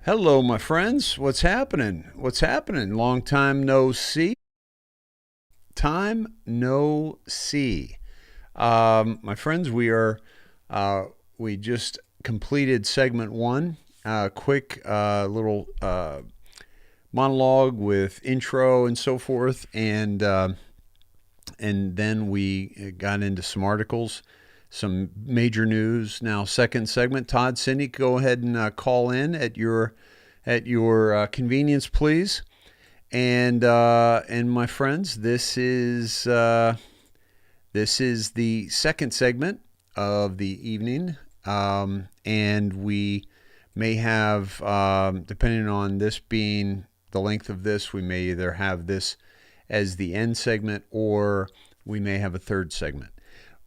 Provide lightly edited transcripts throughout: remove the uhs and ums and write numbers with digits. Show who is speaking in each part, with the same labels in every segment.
Speaker 1: Hello, my friends. What's happening? What's happening? Long time no see. Time no see. My friends, we just completed segment one. Quick little monologue with intro and so forth, and then we got into some articles, some major news. Now, second segment. Todd, Cindy, go ahead and call in at your convenience, please. And my friends, this is the second segment of the evening, and we may have, depending on this being the length of this, we may either have this as the end segment or we may have a third segment.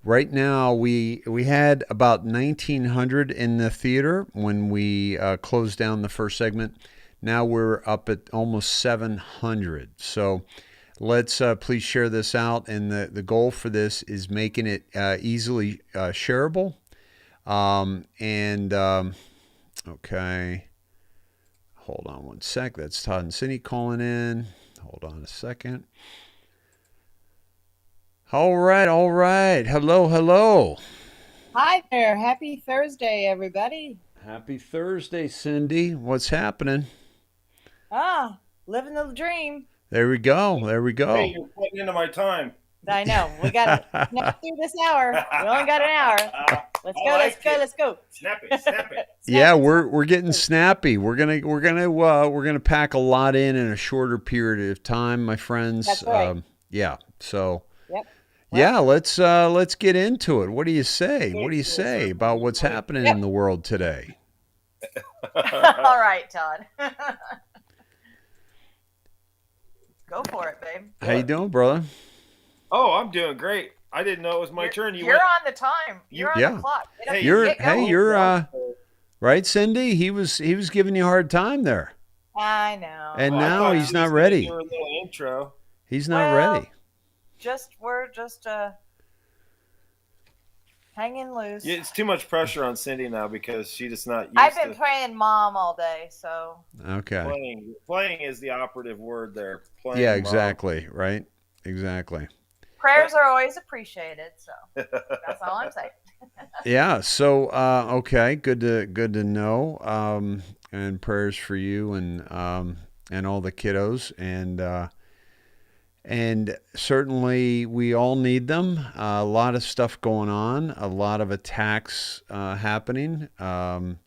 Speaker 1: Right now, we had about 1,900 in the theater when we closed down the first segment. Now we're up at almost 700. So let's please share this out. And the goal for this is making it easily shareable. Okay. Hold on one sec. That's Todd and Cindy calling in. Hold on a second. All right. Hello.
Speaker 2: Hi there. Happy Thursday, everybody.
Speaker 1: Happy Thursday, Cindy. What's happening?
Speaker 2: Living the dream.
Speaker 1: There we go.
Speaker 3: Hey, you're putting into my time.
Speaker 2: I know. We got to snap through this hour. We only got an hour. Let's go.
Speaker 3: Snap it.
Speaker 1: Yeah, we're getting snappy. We're gonna pack a lot in a shorter period of time, my friends.
Speaker 2: That's right.
Speaker 1: Yeah. So.
Speaker 2: Yep.
Speaker 1: Yeah, let's get into it. What do you say? What do you say about what's happening in the world today?
Speaker 2: All right, Todd. Go for it, babe.
Speaker 1: How you doing, brother?
Speaker 3: Oh, I'm doing great. I didn't know it was my turn.
Speaker 2: You're on the time. You're on the clock.
Speaker 1: You're right, Cindy. He was giving you a hard time there.
Speaker 2: I know.
Speaker 1: And now he's not ready.
Speaker 3: Do a little intro.
Speaker 1: He's not ready.
Speaker 2: We're just hanging loose.
Speaker 3: Yeah, it's too much pressure on Cindy now because she just not used
Speaker 2: I've been playing mom all day, so.
Speaker 1: Okay.
Speaker 3: Playing is the operative word there. Playing
Speaker 1: yeah,
Speaker 3: mom.
Speaker 1: Exactly. Right. Exactly.
Speaker 2: Prayers are always appreciated, so that's all I'm saying.
Speaker 1: Yeah. So okay, good to know. And prayers for you and all the kiddos and certainly we all need them. A lot of stuff going on, a lot of attacks happening.
Speaker 3: You got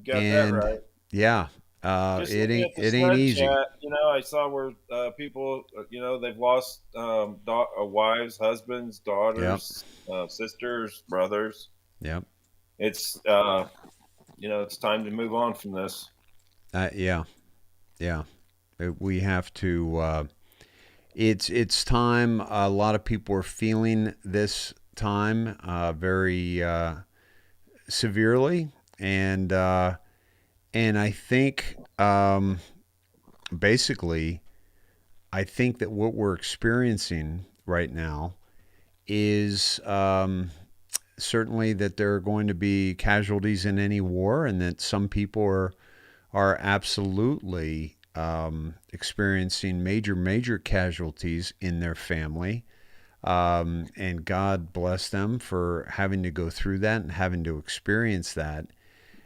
Speaker 3: that right.
Speaker 1: Yeah, it ain't easy.
Speaker 3: Chat, I saw where people, they've lost wives, husbands, daughters, sisters, brothers.
Speaker 1: Yep.
Speaker 3: It's it's time to move on from this.
Speaker 1: Yeah. We have to. It's time. A lot of people are feeling this time very severely, and I think basically, I think that what we're experiencing right now is certainly that there are going to be casualties in any war, and that some people are absolutely experiencing major casualties in their family, and God bless them for having to go through that and having to experience that.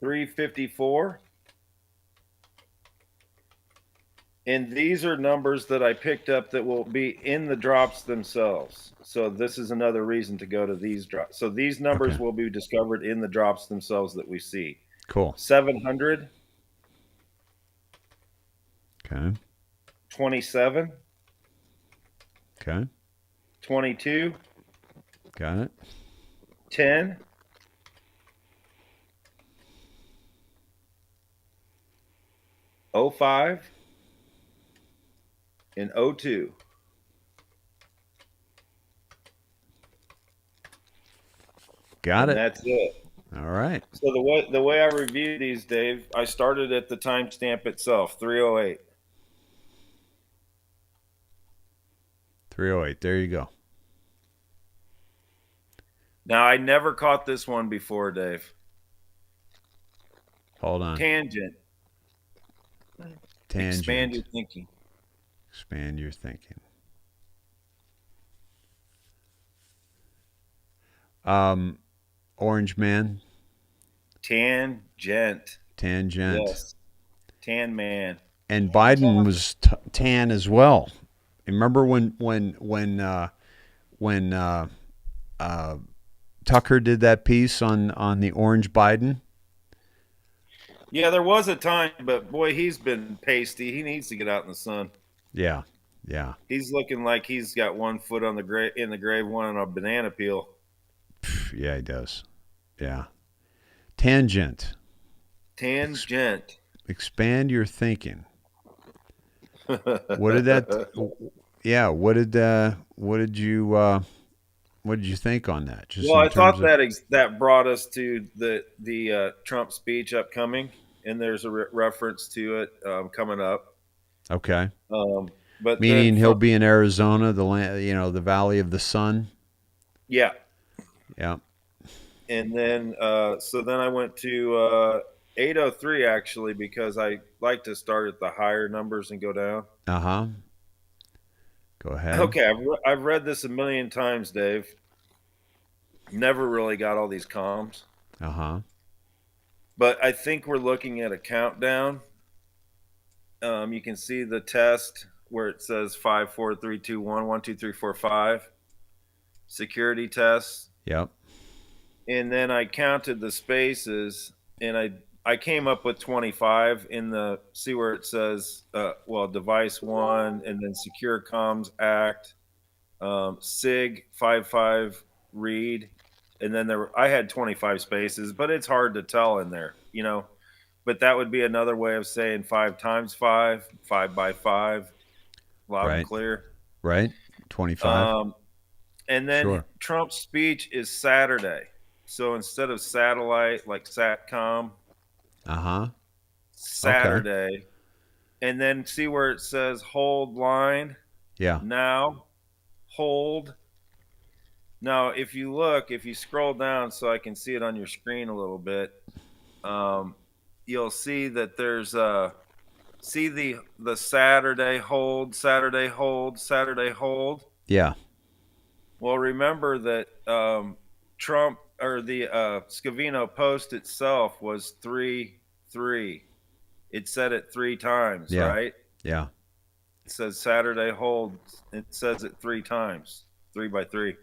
Speaker 3: 354. And these are numbers that I picked up that will be in the drops themselves. So this is another reason to go to these drops. So these numbers
Speaker 1: Okay.
Speaker 3: will be discovered in the drops themselves that we see.
Speaker 1: Cool.
Speaker 3: 700,
Speaker 1: Okay.
Speaker 3: 27,
Speaker 1: Okay.
Speaker 3: 22,
Speaker 1: Got it.
Speaker 3: 10, 05, and 02.
Speaker 1: Got
Speaker 3: And
Speaker 1: it.
Speaker 3: that's it.
Speaker 1: All right.
Speaker 3: So the way I review these, Dave, I started at the timestamp itself, 308.
Speaker 1: 308. There you go.
Speaker 3: Now I never caught this one before, Dave.
Speaker 1: Hold on.
Speaker 3: Tangent.
Speaker 1: Tangent.
Speaker 3: Expand your thinking.
Speaker 1: Expand your thinking. Orange man.
Speaker 3: Tangent.
Speaker 1: Tangent.
Speaker 3: Yes. Tan man.
Speaker 1: And Biden was tan as well. Remember when Tucker did that piece on the orange Biden?
Speaker 3: Yeah, there was a time, but boy, he's been pasty. He needs to get out in the sun.
Speaker 1: Yeah. Yeah.
Speaker 3: He's looking like he's got one foot on the in the grave, one on a banana peel.
Speaker 1: Yeah, he does. Yeah. Tangent.
Speaker 3: Tangent.
Speaker 1: Expand your thinking. What did that? Yeah. What did you think on that? Just
Speaker 3: Well,
Speaker 1: in
Speaker 3: I thought
Speaker 1: terms of
Speaker 3: that brought us to the Trump speech upcoming, and there's a reference to it coming up.
Speaker 1: okay.
Speaker 3: But
Speaker 1: Meaning
Speaker 3: then
Speaker 1: he'll be in Arizona, the land, the Valley of the Sun.
Speaker 3: yeah,
Speaker 1: Yeah.
Speaker 3: and then so then I went to 803 actually because I like to start at the higher numbers and go down.
Speaker 1: Uh huh. Go ahead.
Speaker 3: Okay, I've read this a million times, Dave. Never really got all these comms,
Speaker 1: Uh huh.
Speaker 3: but I think we're looking at a countdown. You can see the test where it says 5, 4, 3, 2, 1, 1, 2, 3, 4, 5. Security tests.
Speaker 1: Yep.
Speaker 3: And then I counted the spaces, and I came up with 25 in the see where it says device 1 and then secure comms act sig 55 read, and then I had 25 spaces, but it's hard to tell in there, but that would be another way of saying 5 times 5, 5 by 5, loud and
Speaker 1: Right.
Speaker 3: clear.
Speaker 1: Right. 25.
Speaker 3: And then
Speaker 1: Sure.
Speaker 3: Trump's speech is Saturday. So instead of satellite, like SATCOM,
Speaker 1: Uh huh.
Speaker 3: Saturday. And then see where it says hold line.
Speaker 1: Yeah.
Speaker 3: Now, hold. Now, if you scroll down so I can see it on your screen a little bit, you'll see that there's see the Saturday hold, Saturday hold, Saturday hold.
Speaker 1: Yeah.
Speaker 3: Well, remember that Trump or the Scavino post itself was 3-3. It said it 3 times,
Speaker 1: Yeah.
Speaker 3: right?
Speaker 1: Yeah.
Speaker 3: It says Saturday hold. It says it 3 times, 3 by 3.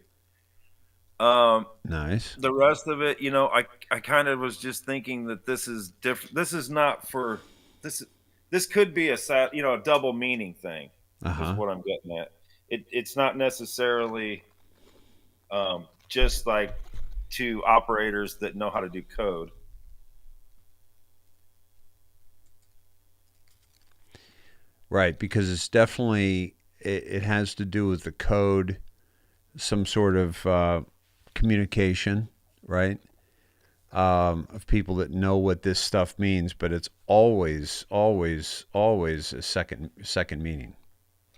Speaker 1: Nice.
Speaker 3: The rest of it, I kind of was just thinking that this is different. This is not for this. This could be a double meaning thing.
Speaker 1: Uh
Speaker 3: Is
Speaker 1: huh.
Speaker 3: what I'm getting at. It's not necessarily just like to operators that know how to do code.
Speaker 1: Right, because it's definitely it has to do with the code, some sort of communication, right? Of people that know what this stuff means, but it's always, always, always a second meaning.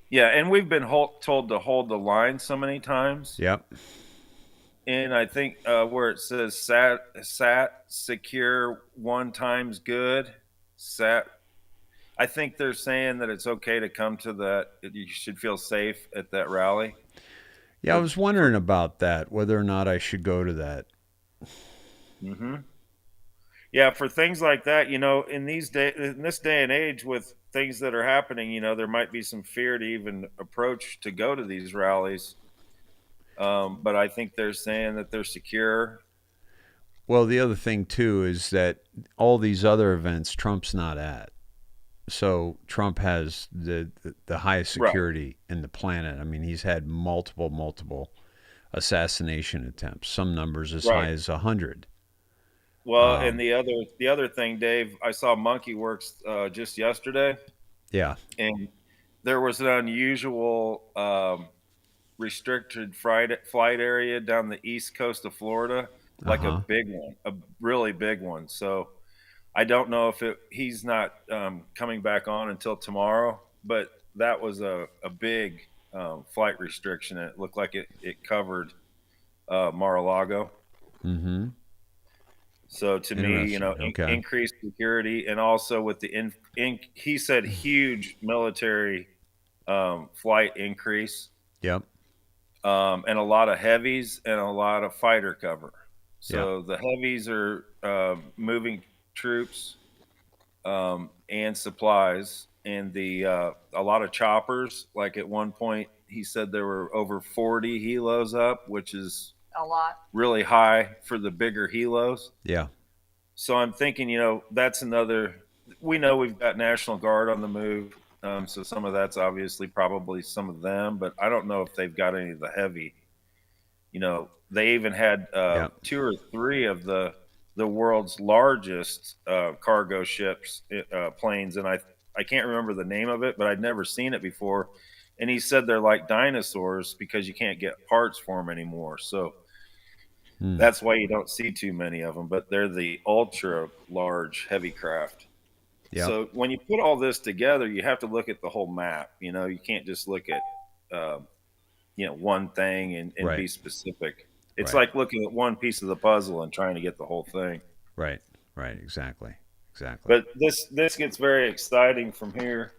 Speaker 3: Yeah, and we've been told to hold the line so many times.
Speaker 1: Yep.
Speaker 3: And I think where it says sat secure 1 times good, sat. I think they're saying that it's okay to come to that. You should feel safe at that rally.
Speaker 1: Yeah, I was wondering about that, whether or not I should go to that.
Speaker 3: Mm-hmm. Yeah, for things like that, in in this day and age, with things that are happening, there might be some fear to even approach to go to these rallies. But I think they're saying that they're secure.
Speaker 1: Well, the other thing too is that all these other events Trump's not at. So Trump has the highest
Speaker 3: Right,
Speaker 1: security in the planet. I mean, he's had multiple assassination attempts. Some numbers as high
Speaker 3: right.
Speaker 1: as 100.
Speaker 3: Well, and
Speaker 1: Um,
Speaker 3: the other thing, Dave, I saw Monkey Works just yesterday,
Speaker 1: yeah.
Speaker 3: and there was an unusual restricted flight area down the east coast of Florida,
Speaker 1: Uh
Speaker 3: like a
Speaker 1: huh.
Speaker 3: big one, a really big one. So I don't know if he's not coming back on until tomorrow, but that was a big flight restriction. It looked like it covered Mar-a-Lago.
Speaker 1: Mm-hmm.
Speaker 3: So to me,
Speaker 1: Interesting. Okay.
Speaker 3: increased security, and also with the he said huge military flight increase,
Speaker 1: Yep.
Speaker 3: and a lot of heavies and a lot of fighter cover.
Speaker 1: Yep.
Speaker 3: So the heavies are moving troops and supplies, and the a lot of choppers. Like at one point, he said there were over 40 helos up, which is
Speaker 2: A lot.
Speaker 3: really high for the bigger helos.
Speaker 1: Yeah.
Speaker 3: So I'm thinking, that's another. We know we've got National Guard on the move, so some of that's obviously probably some of them, but I don't know if they've got any of the heavy. They even had
Speaker 1: Yep.
Speaker 3: two or three of the world's largest cargo ships, planes, and I can't remember the name of it, but I'd never seen it before. And he said they're like dinosaurs because you can't get parts for them anymore. So
Speaker 1: Hmm.
Speaker 3: that's why you don't see too many of them. But they're the ultra large heavy craft.
Speaker 1: Yep.
Speaker 3: So when you put all this together, you have to look at the whole map. You can't just look at one thing and
Speaker 1: Right.
Speaker 3: be specific. It's
Speaker 1: Right.
Speaker 3: like looking at one piece of the puzzle and trying to get the whole thing.
Speaker 1: Right. Right. Exactly. Exactly.
Speaker 3: But this gets very exciting from here.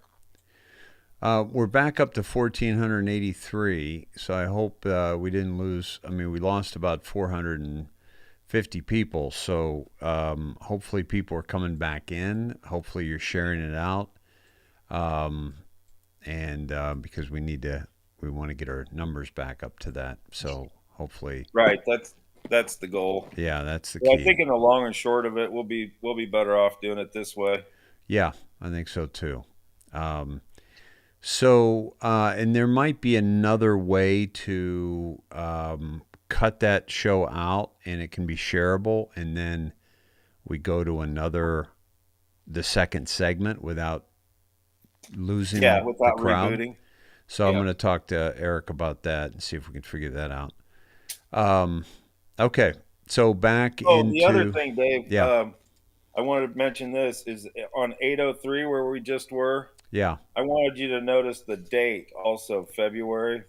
Speaker 1: We're back up to 1,483, so I hope we didn't lose. I mean, we lost about 450 people, so hopefully people are coming back in. Hopefully you're sharing it out, um, and because we want to get our numbers back up to that. So hopefully,
Speaker 3: Right. That's the goal.
Speaker 1: yeah, that's the
Speaker 3: Well, I
Speaker 1: key.
Speaker 3: think in the long and short of it, we'll be better off doing it this way.
Speaker 1: Yeah, I think so too. Um, and there might be another way to cut that show out and it can be shareable. And then we go to the second segment without
Speaker 3: Yeah,
Speaker 1: losing the
Speaker 3: without
Speaker 1: crowd.
Speaker 3: rebooting.
Speaker 1: So I'm
Speaker 3: Yeah.
Speaker 1: going to talk to Eric about that and see if we can figure that out. Um, okay. So back
Speaker 3: Oh, the other
Speaker 1: into,
Speaker 3: thing, Dave,
Speaker 1: yeah,
Speaker 3: I wanted to mention this is on 803 where we just were.
Speaker 1: yeah.
Speaker 3: I wanted you to notice the date, also February.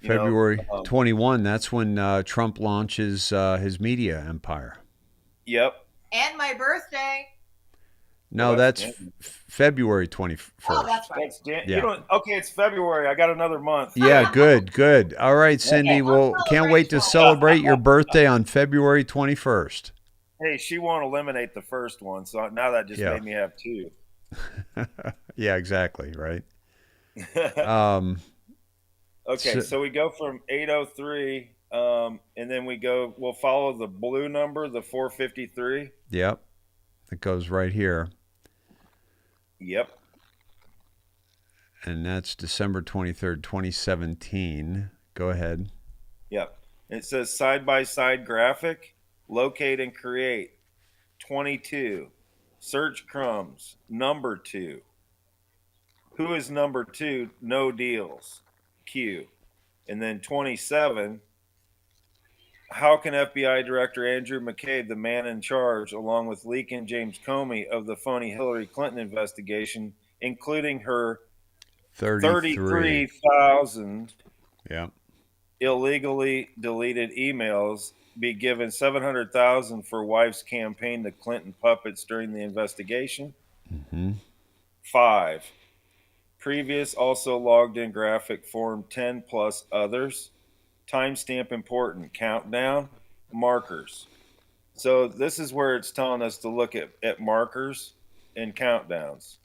Speaker 3: You know,
Speaker 1: February
Speaker 3: um,
Speaker 1: 21, that's when Trump launches his media empire.
Speaker 3: yep.
Speaker 2: And my birthday.
Speaker 3: Well,
Speaker 1: No,
Speaker 3: that's
Speaker 1: that's
Speaker 3: January.
Speaker 1: February
Speaker 2: Oh,
Speaker 1: 21st.
Speaker 2: that's right.
Speaker 3: That's You
Speaker 1: Yeah.
Speaker 3: don't. Okay, it's February. I got another month.
Speaker 1: Yeah, good, good. All right,
Speaker 2: Okay,
Speaker 1: Cindy.
Speaker 2: I'll
Speaker 1: Well, can't
Speaker 2: celebrate
Speaker 1: wait to
Speaker 2: 12.
Speaker 1: celebrate your birthday on February 21st.
Speaker 3: Hey, she won't eliminate the first one, so now that just
Speaker 1: Yeah.
Speaker 3: made me have two.
Speaker 1: Yeah, exactly, right? Um,
Speaker 3: Okay,
Speaker 1: so,
Speaker 3: so we go from 803, and then we'll follow the blue number, the 453.
Speaker 1: yep, it goes right here.
Speaker 3: Yep.
Speaker 1: And that's December 23rd, 2017. Go ahead.
Speaker 3: Yep. It says side by side graphic, locate and create 22, search crumbs, number two. Who is number two? No deals, Q. And then 27, how can FBI Director Andrew McCabe, the man in charge, along with Leak and James Comey of the phony Hillary Clinton investigation, including her
Speaker 1: 33.
Speaker 3: 33,000
Speaker 1: Yep.
Speaker 3: illegally deleted emails, be given 700,000 for wife's campaign to Clinton puppets during the investigation?
Speaker 1: Mm-hmm.
Speaker 3: 5. Previous also logged in graphic form 10 plus others. Timestamp important. Countdown. Markers. So this is where it's telling us to look at markers and countdowns.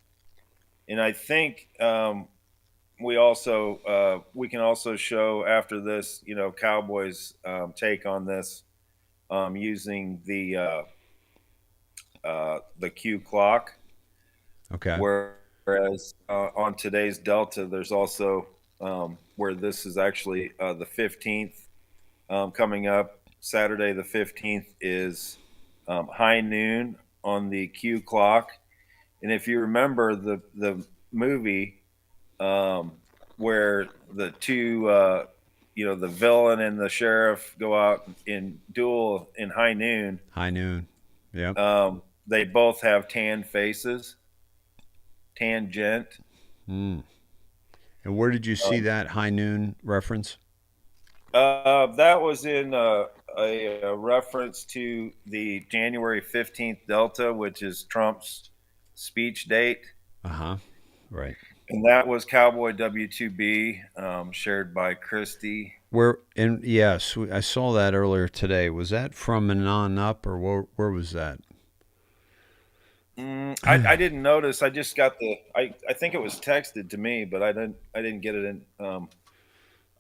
Speaker 3: And I think we can also show after this, Cowboys take on this using the Q clock.
Speaker 1: Okay.
Speaker 3: Whereas on today's Delta, there's also where this is actually the 15th coming up. Saturday the 15th is high noon on the Q clock. And if you remember the movie um, where the two, the villain and the sheriff go out in duel in high noon,
Speaker 1: High noon. Yep.
Speaker 3: they both have tan faces, tangent.
Speaker 1: Mm. And where did you see
Speaker 3: Um,
Speaker 1: that high noon reference?
Speaker 3: that was in a reference to the January 15th Delta, which is Trump's speech date.
Speaker 1: Uh huh. Right.
Speaker 3: And that was Cowboy W2B, shared by Christy.
Speaker 1: Where and yes, I saw that earlier today. Was that from and on up, or where was that?
Speaker 3: I didn't notice. I just got I think it was texted to me, but I didn't get it in.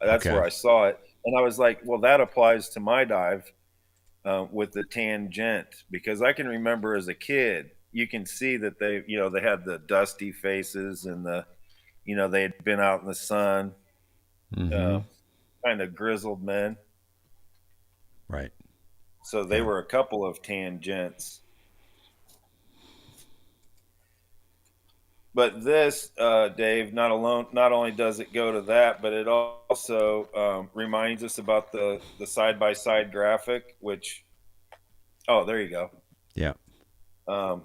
Speaker 3: That's
Speaker 1: Okay.
Speaker 3: where I saw it, and I was like, well, that applies to my dive with the tangent because I can remember as a kid, you can see that they had the dusty faces and they had been out in the sun,
Speaker 1: Mm-hmm.
Speaker 3: uh, kind of grizzled men.
Speaker 1: Right.
Speaker 3: So they
Speaker 1: Yeah.
Speaker 3: were a couple of tangents. But this, Dave, not only does it go to that, but it also reminds us about the side by side graphic. Which, oh, there you go.
Speaker 1: Yeah.
Speaker 3: Um,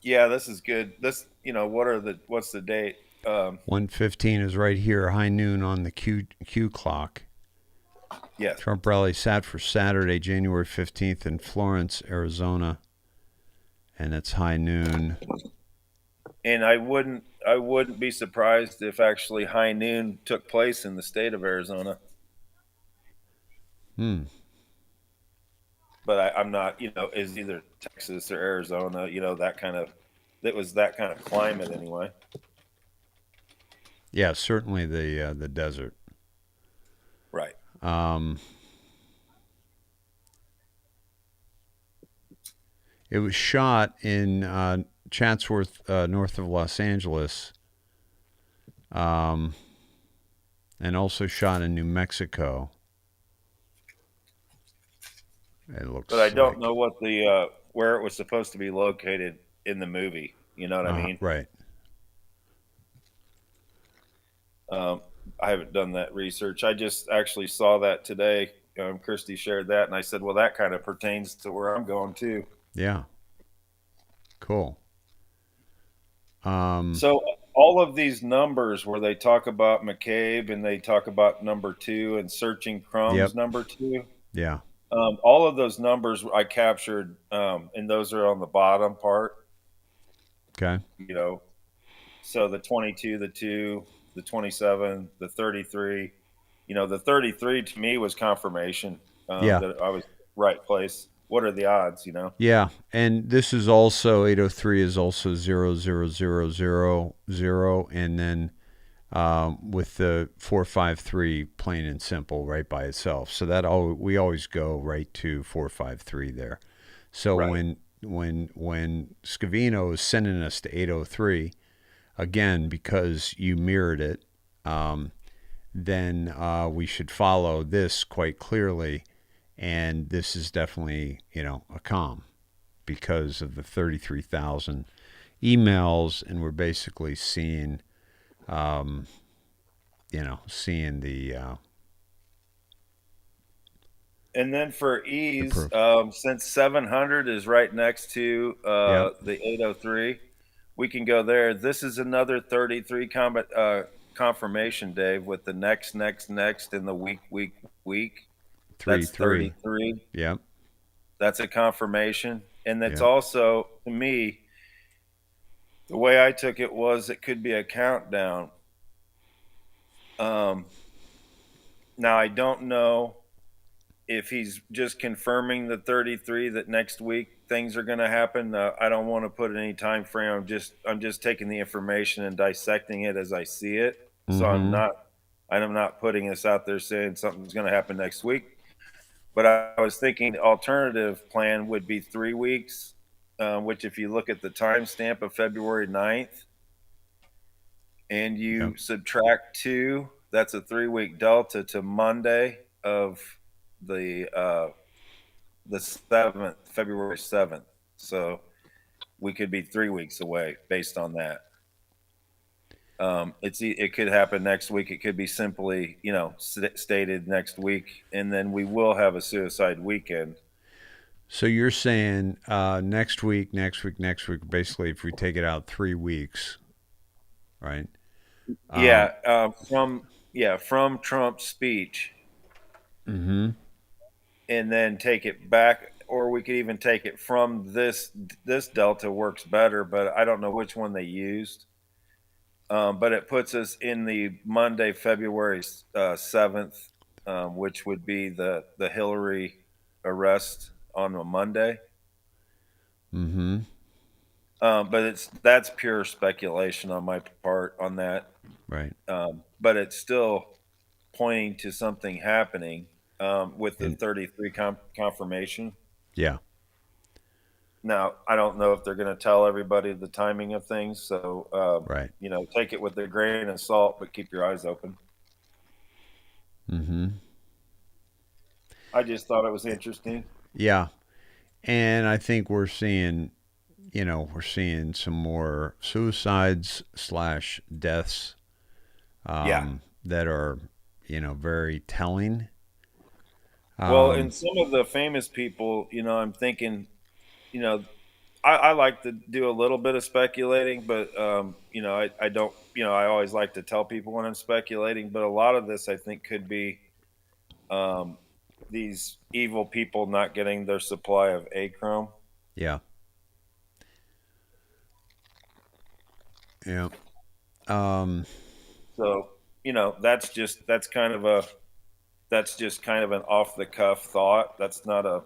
Speaker 3: yeah, this is good. What's the date?
Speaker 1: 1:15 is right here. High noon on the Q clock.
Speaker 3: Yes,
Speaker 1: Trump rally sat for Saturday, January 15th in Florence, Arizona, and it's high noon.
Speaker 3: and I wouldn't be surprised if actually high noon took place in the state of Arizona.
Speaker 1: Hmm.
Speaker 3: But I'm not. Is either Texas or Arizona. That kind of. It was that kind of climate anyway.
Speaker 1: Yeah, certainly the desert.
Speaker 3: Right.
Speaker 1: Um, it was shot in Chatsworth, north of Los Angeles, um, and also shot in New Mexico. It
Speaker 3: But I
Speaker 1: looks
Speaker 3: don't
Speaker 1: like.
Speaker 3: know what the where it was supposed to be located in the movie. You know what I mean?
Speaker 1: Right.
Speaker 3: Um, I haven't done that research. I just actually saw that today. Christy shared that, and I said, "Well, that kind of pertains to where I'm going too."
Speaker 1: Yeah. Cool. Um,
Speaker 3: So all of these numbers where they talk about McCabe and they talk about number two and searching
Speaker 1: yep.
Speaker 3: crumbs number two,
Speaker 1: Yeah.
Speaker 3: all of those numbers I captured, and those are on the bottom part.
Speaker 1: Okay.
Speaker 3: You know, so the 22, the 2, the 27, the 33. The 33 to me was confirmation
Speaker 1: Yeah.
Speaker 3: that I was right place. What are the odds?
Speaker 1: Yeah. And this is also 803 is also 00000, and then with the 453 plain and simple right by itself. So we always go right to 453 there. So
Speaker 3: Right.
Speaker 1: when Scavino is sending us to 803 again because you mirrored it, then we should follow this quite clearly. And this is definitely, a calm because of the 33,000 emails, and we're basically seeing, seeing
Speaker 3: And then for
Speaker 1: the
Speaker 3: ease,
Speaker 1: proof.
Speaker 3: since 700 is right next to
Speaker 1: Yep.
Speaker 3: the 803, we can go there. This is another 33 confirmation, Dave, with the next, next, next in the week, week, week.
Speaker 1: Three
Speaker 3: That's
Speaker 1: three.
Speaker 3: 33.
Speaker 1: Yep.
Speaker 3: That's a confirmation. And that's
Speaker 1: Yep.
Speaker 3: also, to me, the way I took it was it could be a countdown. Um, now, I don't know if he's just confirming the 33 that next week things are going to happen, I don't want to put any time frame. I'm just taking the information and dissecting it as I see it. So
Speaker 1: Mm-hmm.
Speaker 3: I'm not putting this out there saying something's going to happen next week. But I was thinking the alternative plan would be 3 weeks, which if you look at the timestamp of February 9th and
Speaker 1: Yep.
Speaker 3: you subtract 2, that's a 3 week delta to Monday of the uh, the 7th, February 7th. So we could be 3 weeks away based on that. It could happen next week. It could be simply, stated next week, and then we will have a suicide weekend.
Speaker 1: So you're saying next week, next week, next week. Basically, if we take it out 3 weeks, right? Um,
Speaker 3: Yeah, from Trump's speech,
Speaker 1: mm-hmm.
Speaker 3: and then take it back, or we could even take it from this delta works better, but I don't know which one they used. But it puts us in the Monday, February 7th, which would be the Hillary arrest on a Monday.
Speaker 1: Mm-hmm.
Speaker 3: But that's pure speculation on my part on that.
Speaker 1: Right.
Speaker 3: But it's still pointing to something happening with the
Speaker 1: And
Speaker 3: 33 confirmation.
Speaker 1: yeah.
Speaker 3: Now, I don't know if they're going to tell everybody the timing of things. So,
Speaker 1: Right.
Speaker 3: take it with a grain of salt, but keep your eyes open.
Speaker 1: Mm-hmm.
Speaker 3: I just thought it was interesting.
Speaker 1: Yeah. And I think we're seeing some more suicides slash deaths
Speaker 3: Yeah.
Speaker 1: that are, very telling.
Speaker 3: Well, and
Speaker 1: Um,
Speaker 3: some of the famous people, I'm thinking, you know, I like to do a little bit of speculating, but I don't, I always like to tell people when I'm speculating, but a lot of this I think could be um, these evil people not getting their supply of achrome.
Speaker 1: yeah. Yeah. Um,
Speaker 3: So, that's just kind of an off the cuff thought. That's not a,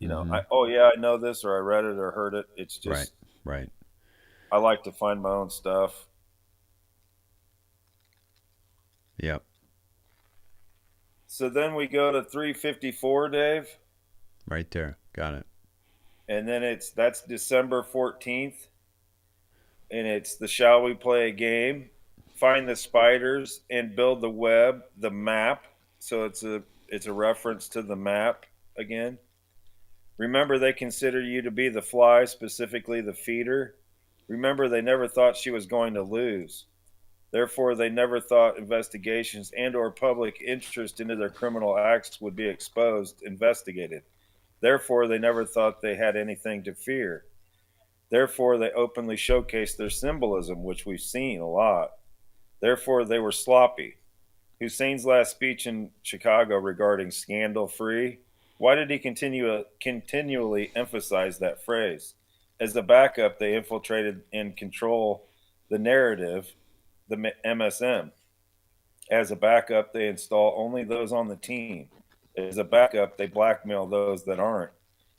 Speaker 1: mm-hmm.
Speaker 3: oh yeah, I know this or I read it or heard it. It's
Speaker 1: Right.
Speaker 3: just
Speaker 1: Right.
Speaker 3: I like to find my own stuff.
Speaker 1: Yep.
Speaker 3: So then we go to 354, Dave,
Speaker 1: Right there. Got it.
Speaker 3: and then that's December 14th, and it's the shall we play a game, find the spiders and build the web, the map. So it's a reference to the map again. Remember, they consider you to be the fly, specifically the feeder. Remember, they never thought she was going to lose. Therefore, they never thought investigations and or public interest into their criminal acts would be exposed, investigated. Therefore, they never thought they had anything to fear. Therefore, they openly showcased their symbolism, which we've seen a lot. Therefore, they were sloppy. Hussein's last speech in Chicago regarding scandal free, why did he continually emphasize that phrase? As a backup, they infiltrated and control the narrative, the MSM. As a backup, they install only those on the team. As a backup, they blackmail those that aren't.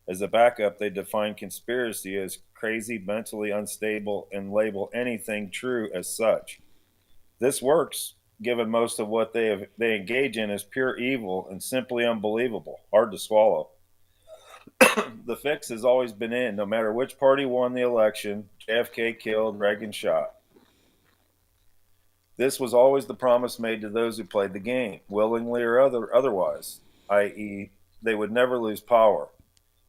Speaker 3: As a backup, they define conspiracy as crazy, mentally unstable, and label anything true as such. This works, given most of what they engage in is pure evil and simply unbelievable, hard to swallow. The fix has always been in. No matter which party won the election, JFK killed, Reagan shot. This was always the promise made to those who played the game, willingly or otherwise, i.e., they would never lose power.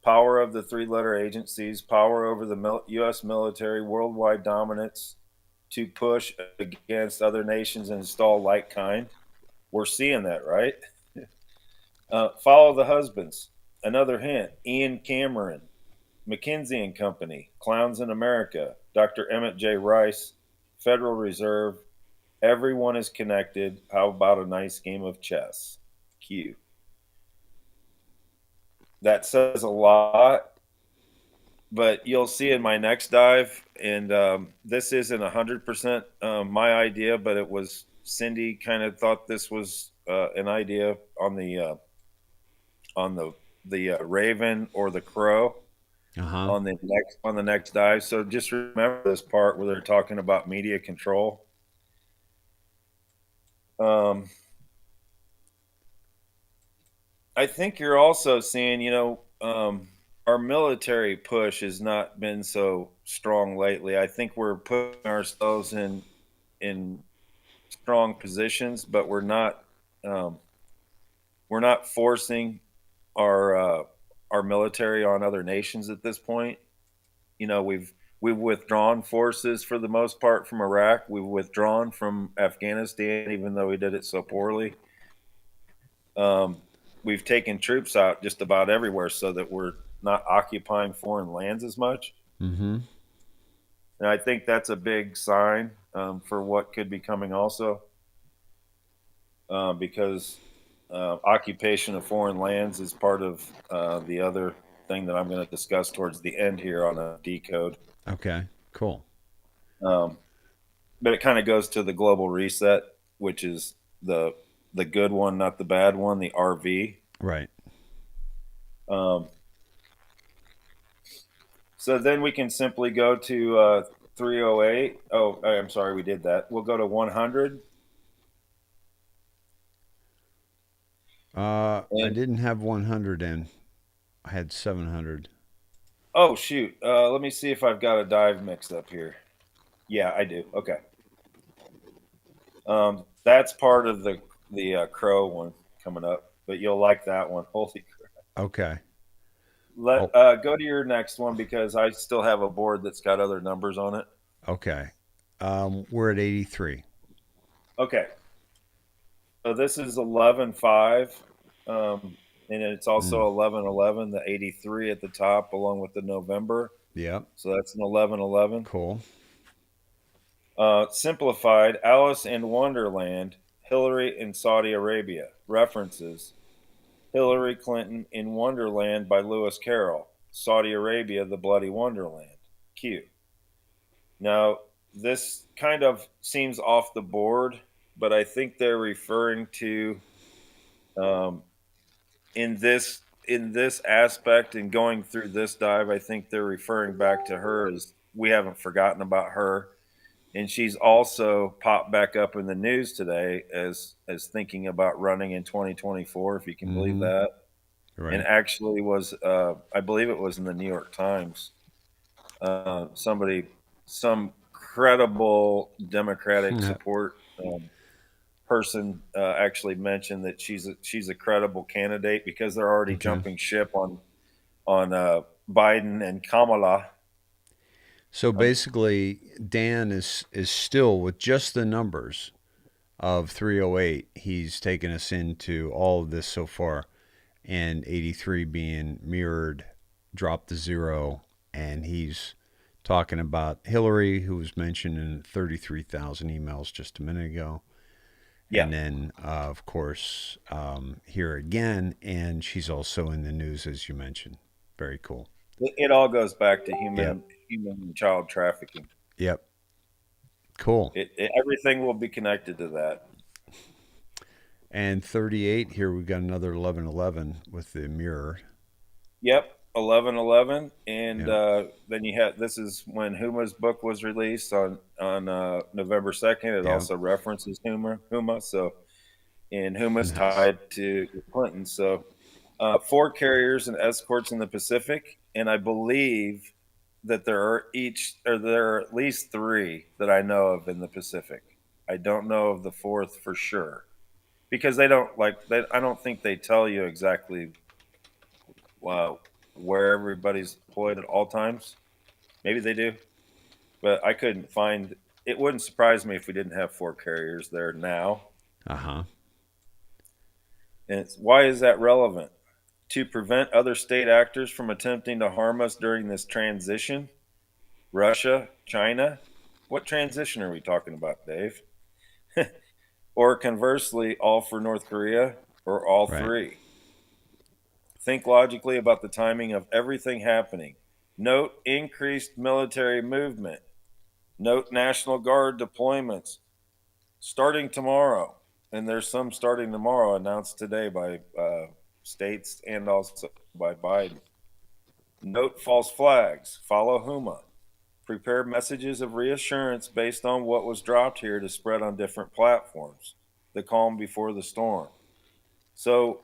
Speaker 3: Power of the three-letter agencies, power over the U.S. military, worldwide dominance to push against other nations and install like kind. We're seeing that, right? Follow the husbands. Another hint: Ian Cameron, McKinsey and Company, Clowns in America, Dr. Emmett J. Rice, Federal Reserve. Everyone is connected. How about a nice game of chess? Q. That says a lot, but you'll see in my next dive, and this isn't 100% my idea, but it was Cindy kind of thought this was an idea on the Raven or the Crow
Speaker 1: Uh huh.
Speaker 3: on the next dive. So just remember this part where they're talking about media control. Um, I think you're also seeing, our military push has not been so strong lately. I think we're putting ourselves in strong positions, but um, we're not forcing our uh, our military on other nations at this point. We've withdrawn forces for the most part from Iraq. We've withdrawn from Afghanistan, even though we did it so poorly. Um, we've taken troops out just about everywhere so that we're not occupying foreign lands as much.
Speaker 1: Mm-hmm.
Speaker 3: And I think that's a big sign for what could be coming also, because occupation of foreign lands is part of the other thing that I'm going to discuss towards the end here on a decode.
Speaker 1: Okay. Cool.
Speaker 3: Um, but it kind of goes to the global reset, which is the good one, not the bad one, the RV.
Speaker 1: Right.
Speaker 3: Um, so then we can simply go to 308. Oh, I'm sorry, we did that. We'll go to 100.
Speaker 1: I
Speaker 3: And
Speaker 1: didn't have 100 in. I had 700.
Speaker 3: oh shoot, let me see if I've got a dive mixed up here. Yeah, I do. Okay, that's part of the crow one coming up, but you'll like that one. Holy crap!
Speaker 1: Okay.
Speaker 3: Let
Speaker 1: Oh,
Speaker 3: go to your next one because I still have a board that's got other numbers on it.
Speaker 1: okay. We're at 83.
Speaker 3: Okay, so this is 11.5, and it's
Speaker 1: Mm.
Speaker 3: also 11.11, the 83 at the top, along with the November.
Speaker 1: Yep.
Speaker 3: So that's an 11.11.
Speaker 1: Cool.
Speaker 3: Simplified Alice in Wonderland, Hillary in Saudi Arabia. References Hillary Clinton in Wonderland by Lewis Carroll. Saudi Arabia, the Bloody Wonderland. Q. Now, this kind of seems off the board, but I think they're referring to um, in this aspect and going through this dive. I think they're referring back to her as we haven't forgotten about her, and she's also popped back up in the news today as thinking about running in 2024, if you can believe
Speaker 1: Mm-hmm.
Speaker 3: that. And
Speaker 1: Right.
Speaker 3: actually was I believe it was in the New York Times. Some credible Democratic support person actually mentioned that she's a credible candidate because they're already
Speaker 1: Okay.
Speaker 3: jumping ship on Biden and Kamala.
Speaker 1: So
Speaker 3: Um,
Speaker 1: basically, Dan is still with just the numbers of 308. He's taken us into all of this so far, and 83 being mirrored, dropped to zero, and he's talking about Hillary, who was mentioned in 33,000 emails just a minute ago.
Speaker 3: yeah,
Speaker 1: And then, of course, here again, and she's also in the news, as you mentioned. Very cool.
Speaker 3: it all goes back to
Speaker 1: Yep.
Speaker 3: human child trafficking.
Speaker 1: Yep. Cool.
Speaker 3: Everything will be connected to that.
Speaker 1: And 38, here we've got another 1111 with the mirror.
Speaker 3: Yep, 11/11, and
Speaker 1: Yep.
Speaker 3: then you had this is when Huma's book was released on November 2nd. It
Speaker 1: Yep.
Speaker 3: also references Huma, so and Huma's
Speaker 1: Nice.
Speaker 3: tied to Clinton. So four carriers and escorts in the Pacific, and I believe that there are at least three that I know of in the Pacific. I don't know of the fourth for sure because they don't I don't think they tell you exactly uh, where everybody's deployed at all times. Maybe they do, but I couldn't find. It wouldn't surprise me if we didn't have four carriers there now.
Speaker 1: Uh huh.
Speaker 3: And why is that relevant? To prevent other state actors from attempting to harm us during this transition. Russia, China. What transition are we talking about, Dave? Or conversely, all for North Korea or all
Speaker 1: Right.
Speaker 3: three. Think logically about the timing of everything happening. Note increased military movement. Note National Guard deployments starting tomorrow. And there's some starting tomorrow announced today by States and also by Biden. Note false flags. Follow HUMA. Prepare messages of reassurance based on what was dropped here to spread on different platforms. The calm before the storm. So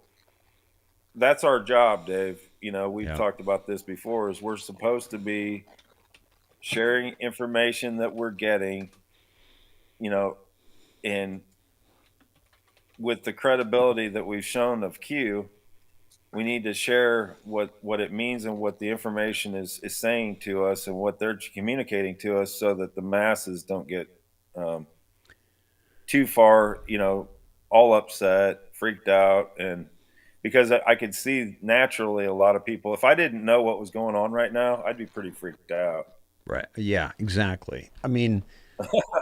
Speaker 3: that's our job, Dave. We've
Speaker 1: Yeah.
Speaker 3: talked about this before, is we're supposed to be sharing information that we're getting, you know, and with the credibility that we've shown of Q, we need to share what it means and what the information is saying to us and what they're communicating to us so that the masses don't get um, too far, all upset, freaked out. And because I could see naturally a lot of people, if I didn't know what was going on right now, I'd be pretty freaked out.
Speaker 1: Right. Yeah, exactly. I mean,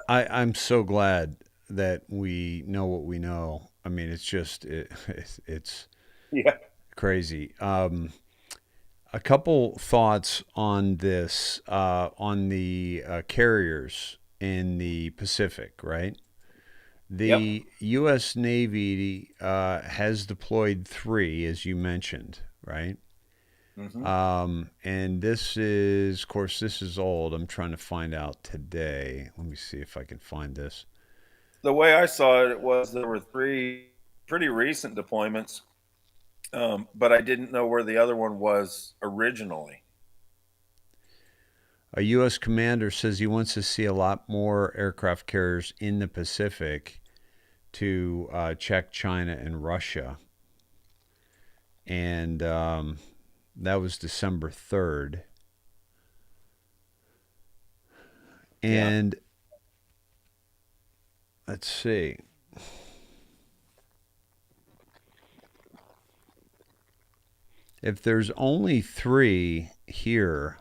Speaker 1: I'm so glad that we know what we know. I mean, it's just it's
Speaker 3: Yeah.
Speaker 1: crazy. A couple thoughts on this, on the carriers in the Pacific, right?
Speaker 3: Yep.
Speaker 1: The U.S. Navy has deployed three, as you mentioned, right?
Speaker 3: Hmm.
Speaker 1: And this is, of course, this is old. I'm trying to find out today. Let me see if I can find this.
Speaker 3: The way I saw it was there were three pretty recent deployments, but I didn't know where the other one was originally.
Speaker 1: A U.S. commander says he wants to see a lot more aircraft carriers in the Pacific to check China and Russia. And that was December 3rd.
Speaker 3: Yeah.
Speaker 1: And let's see. If there's only three here,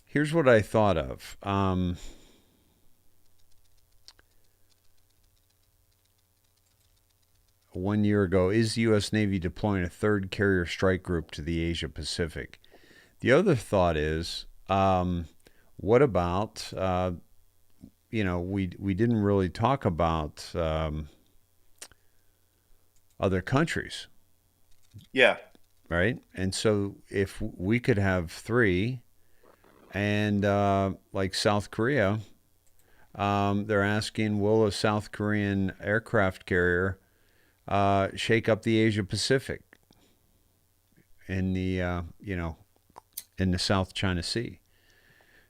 Speaker 1: here's what I thought of. 1 year ago, is the U.S. Navy deploying a third carrier strike group to the Asia Pacific? The other thought is, what about, we didn't really talk about other countries,
Speaker 3: Yeah.
Speaker 1: right? And so if we could have three, and like South Korea, they're asking, will a South Korean aircraft carrier shake up the Asia Pacific in the in the South China Sea?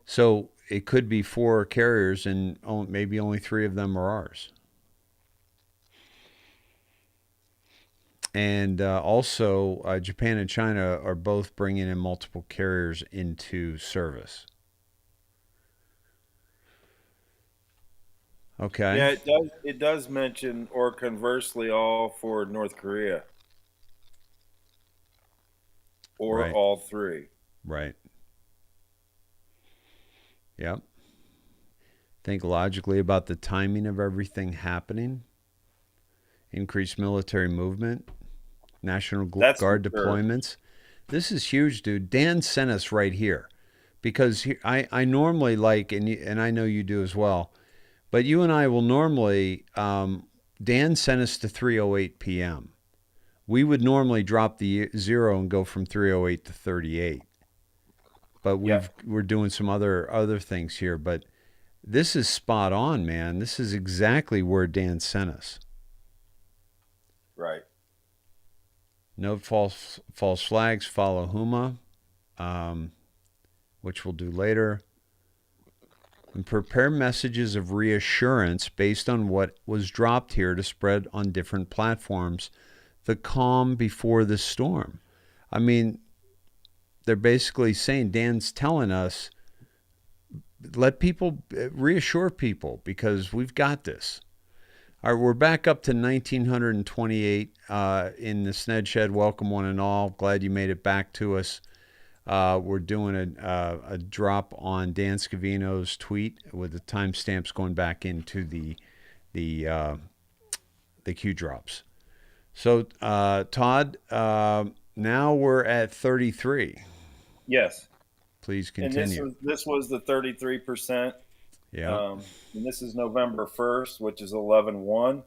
Speaker 1: So it could be four carriers, and maybe only three of them are ours. And also, Japan and China are both bringing in multiple carriers into service. Okay.
Speaker 3: Yeah, it does. It does mention, or conversely, all for North Korea, or
Speaker 1: Right.
Speaker 3: all three.
Speaker 1: Right. Yep. Think logically about the timing of everything happening. Increased military movement, National
Speaker 3: That's for
Speaker 1: Guard
Speaker 3: sure.
Speaker 1: deployments. This is huge, dude. Dan sent us right here because I normally like, and I know you do as well, but you and I will normally, Dan sent us to 3:08 p.m. We would normally drop the zero and go from 3:08 to 38, but
Speaker 3: Yep.
Speaker 1: we're doing some other things here. But this is spot on, man. This is exactly where Dan sent us.
Speaker 3: Right.
Speaker 1: No false flags. Follow HUMA, um, which we'll do later. And prepare messages of reassurance based on what was dropped here to spread on different platforms. The calm before the storm. I mean, they're basically saying, Dan's telling us, let people, reassure people because we've got this. All right, we're back up to 1928 in the Sned Shed. Welcome, one and all. Glad you made it back to us. We're doing a drop on Dan Scavino's tweet with the timestamps going back into the Q drops. So, Todd, now we're at 33.
Speaker 3: Yes.
Speaker 1: Please
Speaker 3: And
Speaker 1: continue.
Speaker 3: this was the 33%.
Speaker 1: Yeah.
Speaker 3: And this is November 1st, which is 11/1,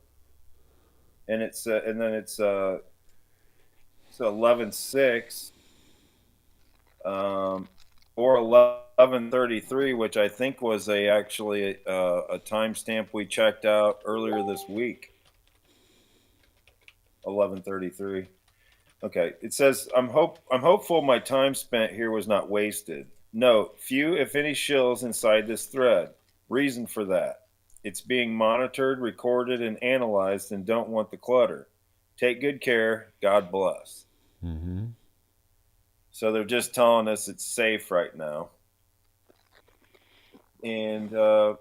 Speaker 3: and it's and then it's So 11:06, or 11:33, which I think was actually a timestamp we checked out earlier this week. 11:33. Okay, it says I'm hopeful my time spent here was not wasted. Note, few if any shills inside this thread. Reason for that. It's being monitored, recorded, and analyzed, and don't want the clutter. Take good care. God bless.
Speaker 1: Mm-hmm.
Speaker 3: So they're just telling us it's safe right now, and to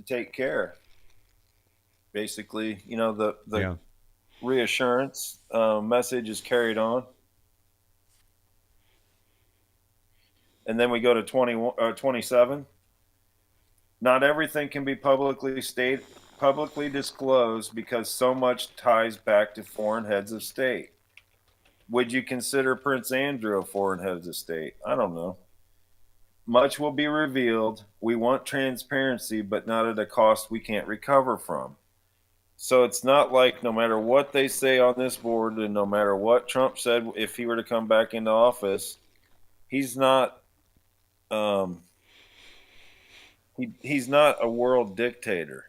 Speaker 3: take care. Basically, the
Speaker 1: Yeah.
Speaker 3: reassurance message is carried on. And then we go to 27. Not everything can be publicly disclosed because so much ties back to foreign heads of state. Would you consider Prince Andrew a foreign head of state? I don't know. Much will be revealed. We want transparency, but not at a cost we can't recover from. So it's not like no matter what they say on this board and no matter what Trump said, if he were to come back into office, he's not he's not a world dictator.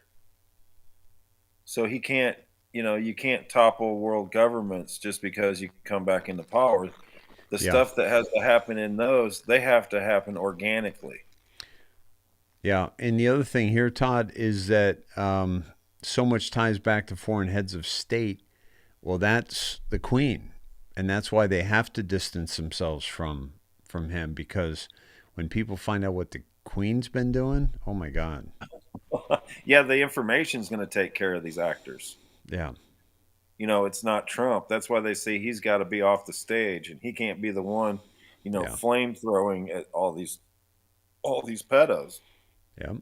Speaker 3: So he can't, you can't topple world governments just because you come back into power. The
Speaker 1: Yeah.
Speaker 3: stuff that has to happen in those, they have to happen organically.
Speaker 1: Yeah. And the other thing here, Todd, is that so much ties back to foreign heads of state. Well, that's the Queen, and that's why they have to distance themselves from him, because when people find out what the Queen's been doing, oh my God.
Speaker 3: Yeah, the information's going to take care of these actors.
Speaker 1: Yeah.
Speaker 3: It's not Trump. That's why they say he's got to be off the stage and he can't be the one,
Speaker 1: Yeah.
Speaker 3: flame throwing at all these pedos.
Speaker 1: Yeah.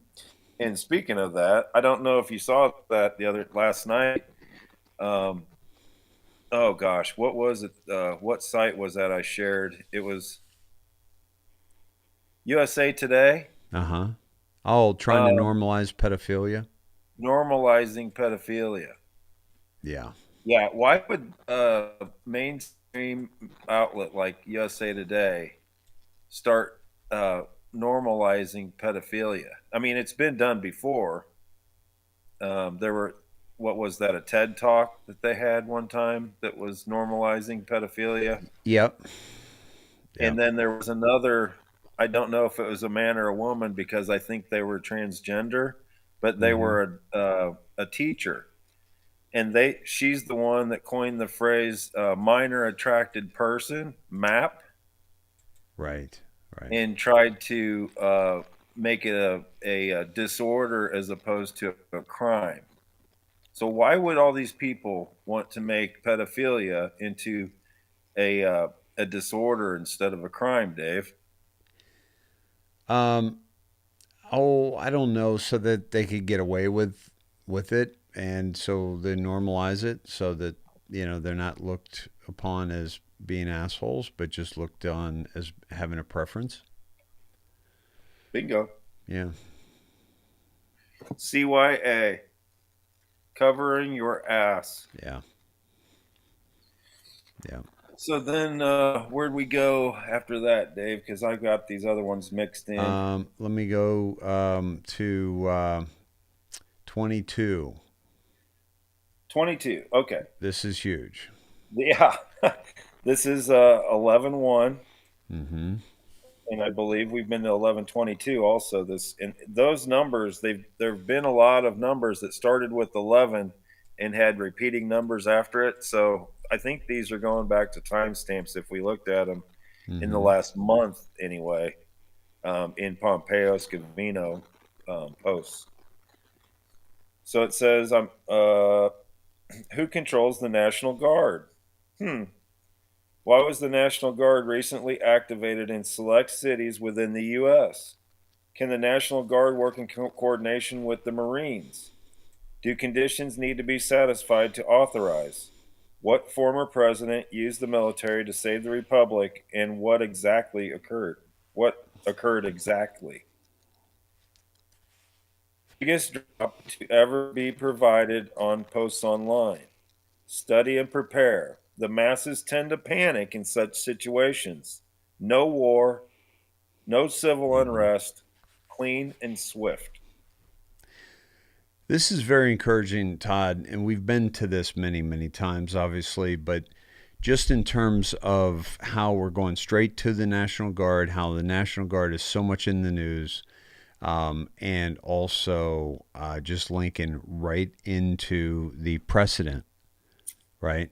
Speaker 3: And speaking of that, I don't know if you saw that last night. Um, oh gosh, what was it? What site was that I shared? It was USA Today.
Speaker 1: Uh-huh. Oh, trying to
Speaker 3: Um,
Speaker 1: normalize pedophilia.
Speaker 3: Normalizing pedophilia.
Speaker 1: Yeah.
Speaker 3: Yeah, why would a mainstream outlet like USA Today start normalizing pedophilia? I mean, it's been done before. There were, what was that, a TED talk that they had one time that was normalizing pedophilia?
Speaker 1: Yep.
Speaker 3: And
Speaker 1: Yep.
Speaker 3: then there was another, I don't know if it was a man or a woman because I think they were transgender, but they
Speaker 1: Mm-hmm.
Speaker 3: were a teacher. And she's the one that coined the phrase minor attracted person, MAP,
Speaker 1: Right. Right.
Speaker 3: and tried to make it a disorder as opposed to a crime. So why would all these people want to make pedophilia into a disorder instead of a crime, Dave?
Speaker 1: Um. Oh, I don't know. So that they could get away with it, and so they normalize it, so that they're not looked upon as being assholes, but just looked on as having a preference.
Speaker 3: Bingo.
Speaker 1: Yeah.
Speaker 3: CYA, covering your ass.
Speaker 1: Yeah. Yeah.
Speaker 3: So then, where'd we go after that, Dave? Because I got these other ones mixed in.
Speaker 1: Let me go to 22.
Speaker 3: 22. Okay.
Speaker 1: This is huge.
Speaker 3: Yeah. This is 11-1,
Speaker 1: Mm-hmm.
Speaker 3: and I believe we've been to 11-22 also. This and those numbers, there've been a lot of numbers that started with 11 and had repeating numbers after it. So I think these are going back to timestamps if we looked at them in the
Speaker 1: Mm-hmm.
Speaker 3: last month anyway, in Pompeo Scavino posts. So it says, who controls the National Guard? Hmm. Why was the National Guard recently activated in select cities within the U.S.? Can the National Guard work in coordination with the Marines? Do conditions need to be satisfied to authorize? What former president used the military to save the republic, and what exactly occurred? What occurred exactly? Biggest drop to ever be provided on Posts Online. Study and prepare. The masses tend to panic in such situations. No war, no civil unrest, clean and swift.
Speaker 1: This is very encouraging, Todd, and we've been to this many, many times, obviously, but just in terms of how we're going straight to the National Guard, how the National Guard is so much in the news, and also just linking right into the precedent, right?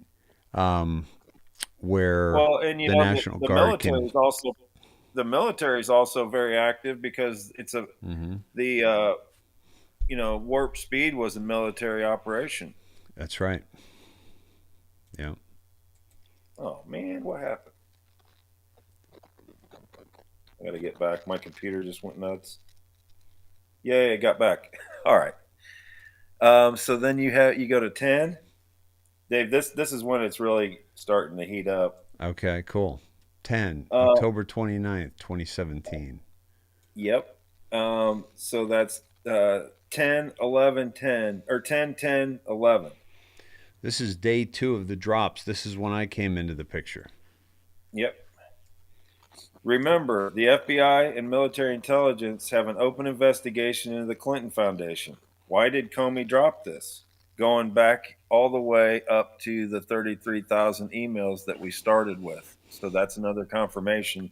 Speaker 1: Where
Speaker 3: Well, and
Speaker 1: the National Guard can.
Speaker 3: the military is also very active because it's a
Speaker 1: Hmm.
Speaker 3: the warp speed was a military operation.
Speaker 1: That's right. Yeah.
Speaker 3: Oh man, what happened? I got to get back. My computer just went nuts. Yay, I got back. All right. So then you go to 10. Dave, this is when it's really starting to heat up.
Speaker 1: Okay, cool. 10,
Speaker 3: Uh,
Speaker 1: October 29th, 2017.
Speaker 3: yep. So that's 10, 11, 10, or 10, 10, 11.
Speaker 1: This is day 2 of the drops. This is when I came into the picture.
Speaker 3: Yep. Remember, the FBI and military intelligence have an open investigation into the Clinton Foundation. Why did Comey drop this? Going back all the way up to the 33,000 emails that we started with. So that's another confirmation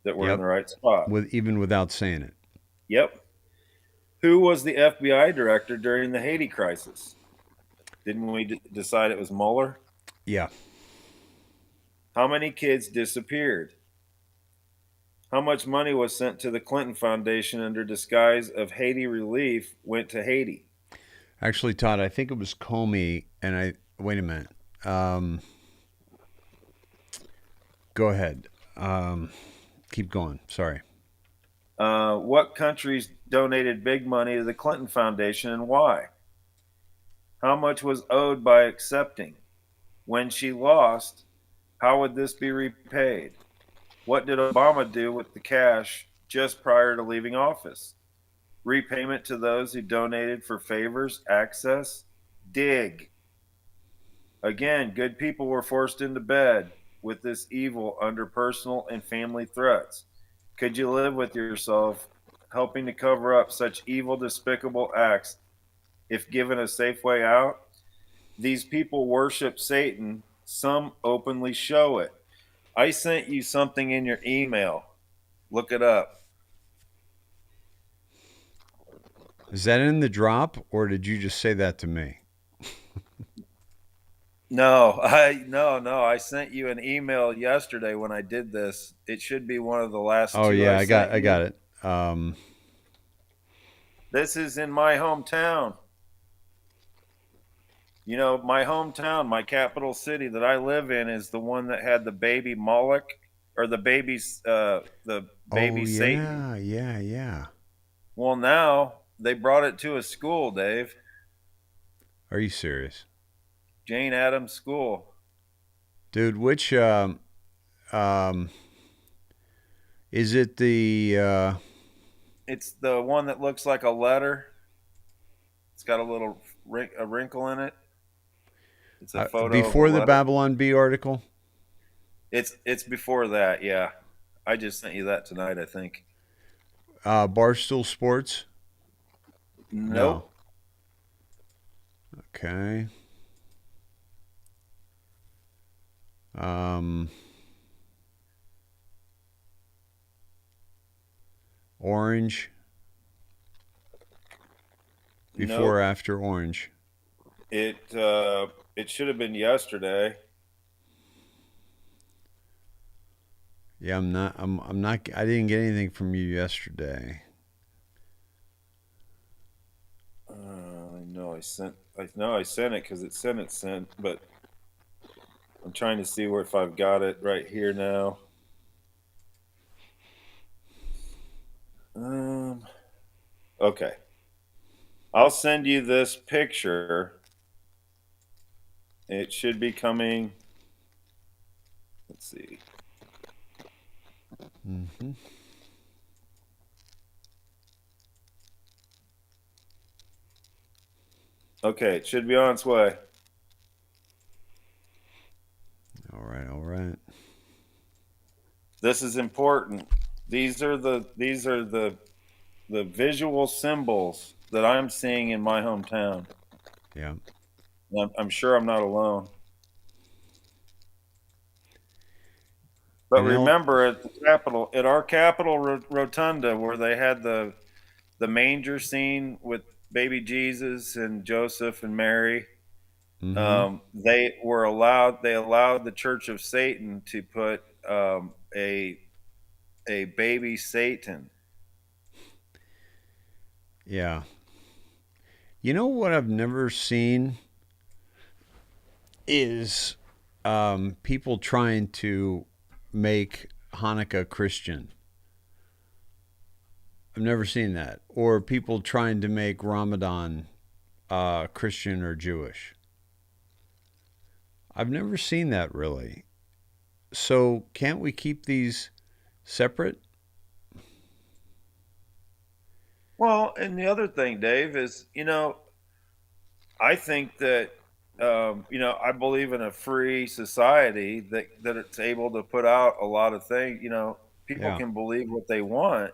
Speaker 3: that we're in
Speaker 1: Yep.
Speaker 3: the right spot.
Speaker 1: Even without saying it.
Speaker 3: Yep. Who was the FBI director during the Haiti crisis? Didn't we decide it was Mueller?
Speaker 1: Yeah.
Speaker 3: How many kids disappeared? How much money was sent to the Clinton Foundation under disguise of Haiti relief went to Haiti?
Speaker 1: Actually, Todd, I think it was Comey, and I wait a minute. Go ahead. Keep going. Sorry.
Speaker 3: What countries donated big money to the Clinton Foundation and why? How much was owed by accepting? When she lost, how would this be repaid? What did Obama do with the cash just prior to leaving office? Repayment to those who donated for favors, access, dig. Again, good people were forced into bed with this evil under personal and family threats. Could you live with yourself helping to cover up such evil, despicable acts if given a safe way out? These people worship Satan. Some openly show it. I sent you something in your email. Look it up.
Speaker 1: Is that in the drop, or did you just say that to me?
Speaker 3: No, no. I sent you an email yesterday when I did this. It should be one of the last
Speaker 1: Oh
Speaker 3: two
Speaker 1: yeah,
Speaker 3: I
Speaker 1: I got
Speaker 3: sent
Speaker 1: I
Speaker 3: you.
Speaker 1: got it.
Speaker 3: This is in my hometown. You know, my hometown, my capital city that I live in is the one that had the baby Moloch or the baby
Speaker 1: Oh
Speaker 3: Satan.
Speaker 1: yeah.
Speaker 3: Well, now they brought it to a school, Dave.
Speaker 1: Are you serious,
Speaker 3: Jane Addams School.
Speaker 1: dude? Which um, is it? The
Speaker 3: It's the one that looks like a letter. It's got a little a wrinkle in it. It's a photo of a
Speaker 1: before the
Speaker 3: letter.
Speaker 1: Babylon Bee article?
Speaker 3: It's before that, yeah. I just sent you that tonight, I think.
Speaker 1: Barstool Sports? No.
Speaker 3: Nope.
Speaker 1: Okay. Orange. Before or
Speaker 3: Nope.
Speaker 1: after Orange?
Speaker 3: It should have been yesterday.
Speaker 1: Yeah, I'm not. I'm not. I didn't get anything from you yesterday.
Speaker 3: I know I sent it because it sent it sent, but I'm trying to see if I've got it right here now. Okay. I'll send you this picture. It should be coming. Let's see.
Speaker 1: Mm-hmm.
Speaker 3: Okay, it should be on its way. This is important. These are the visual symbols that I'm seeing in my hometown.
Speaker 1: Yeah.
Speaker 3: I'm sure I'm not alone. But
Speaker 1: And El
Speaker 3: remember, at our Capitol rotunda, where they had the manger scene with baby Jesus and Joseph and Mary,
Speaker 1: mm-hmm.
Speaker 3: they allowed the Church of Satan to put a baby Satan.
Speaker 1: Yeah. You know what I've never seen is people trying to make Hanukkah Christian. I've never seen that. Or people trying to make Ramadan Christian or Jewish. I've never seen that really. So can't we keep these separate?
Speaker 3: Well, and the other thing, Dave, is I think that I believe in a free society that it's able to put out a lot of things. People
Speaker 1: Yeah.
Speaker 3: can believe what they want,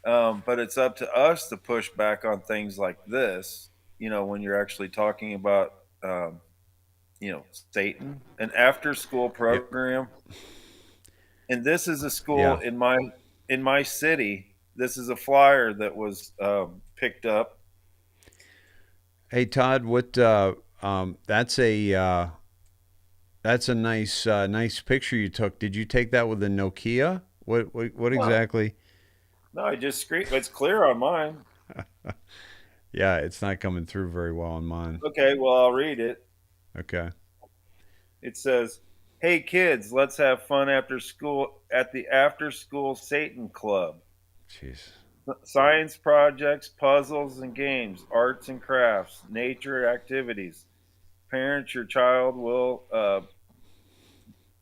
Speaker 3: but it's up to us to push back on things like this. When you're actually talking about um, Satan, an after-school
Speaker 1: Yep.
Speaker 3: program, and this is a school
Speaker 1: Yeah.
Speaker 3: in my city. This is a flyer that was picked up.
Speaker 1: Hey Todd, what that's a nice picture you took. Did you take that with a Nokia? What
Speaker 3: No,
Speaker 1: exactly?
Speaker 3: no, I just screen. It's clear on mine.
Speaker 1: Yeah, it's not coming through very well on mine.
Speaker 3: Okay, well, I'll read it.
Speaker 1: Okay.
Speaker 3: It says, "Hey kids, let's have fun after school at the After School Satan Club.
Speaker 1: Jeez.
Speaker 3: Science projects, puzzles and games, arts and crafts, nature activities. Parents, your child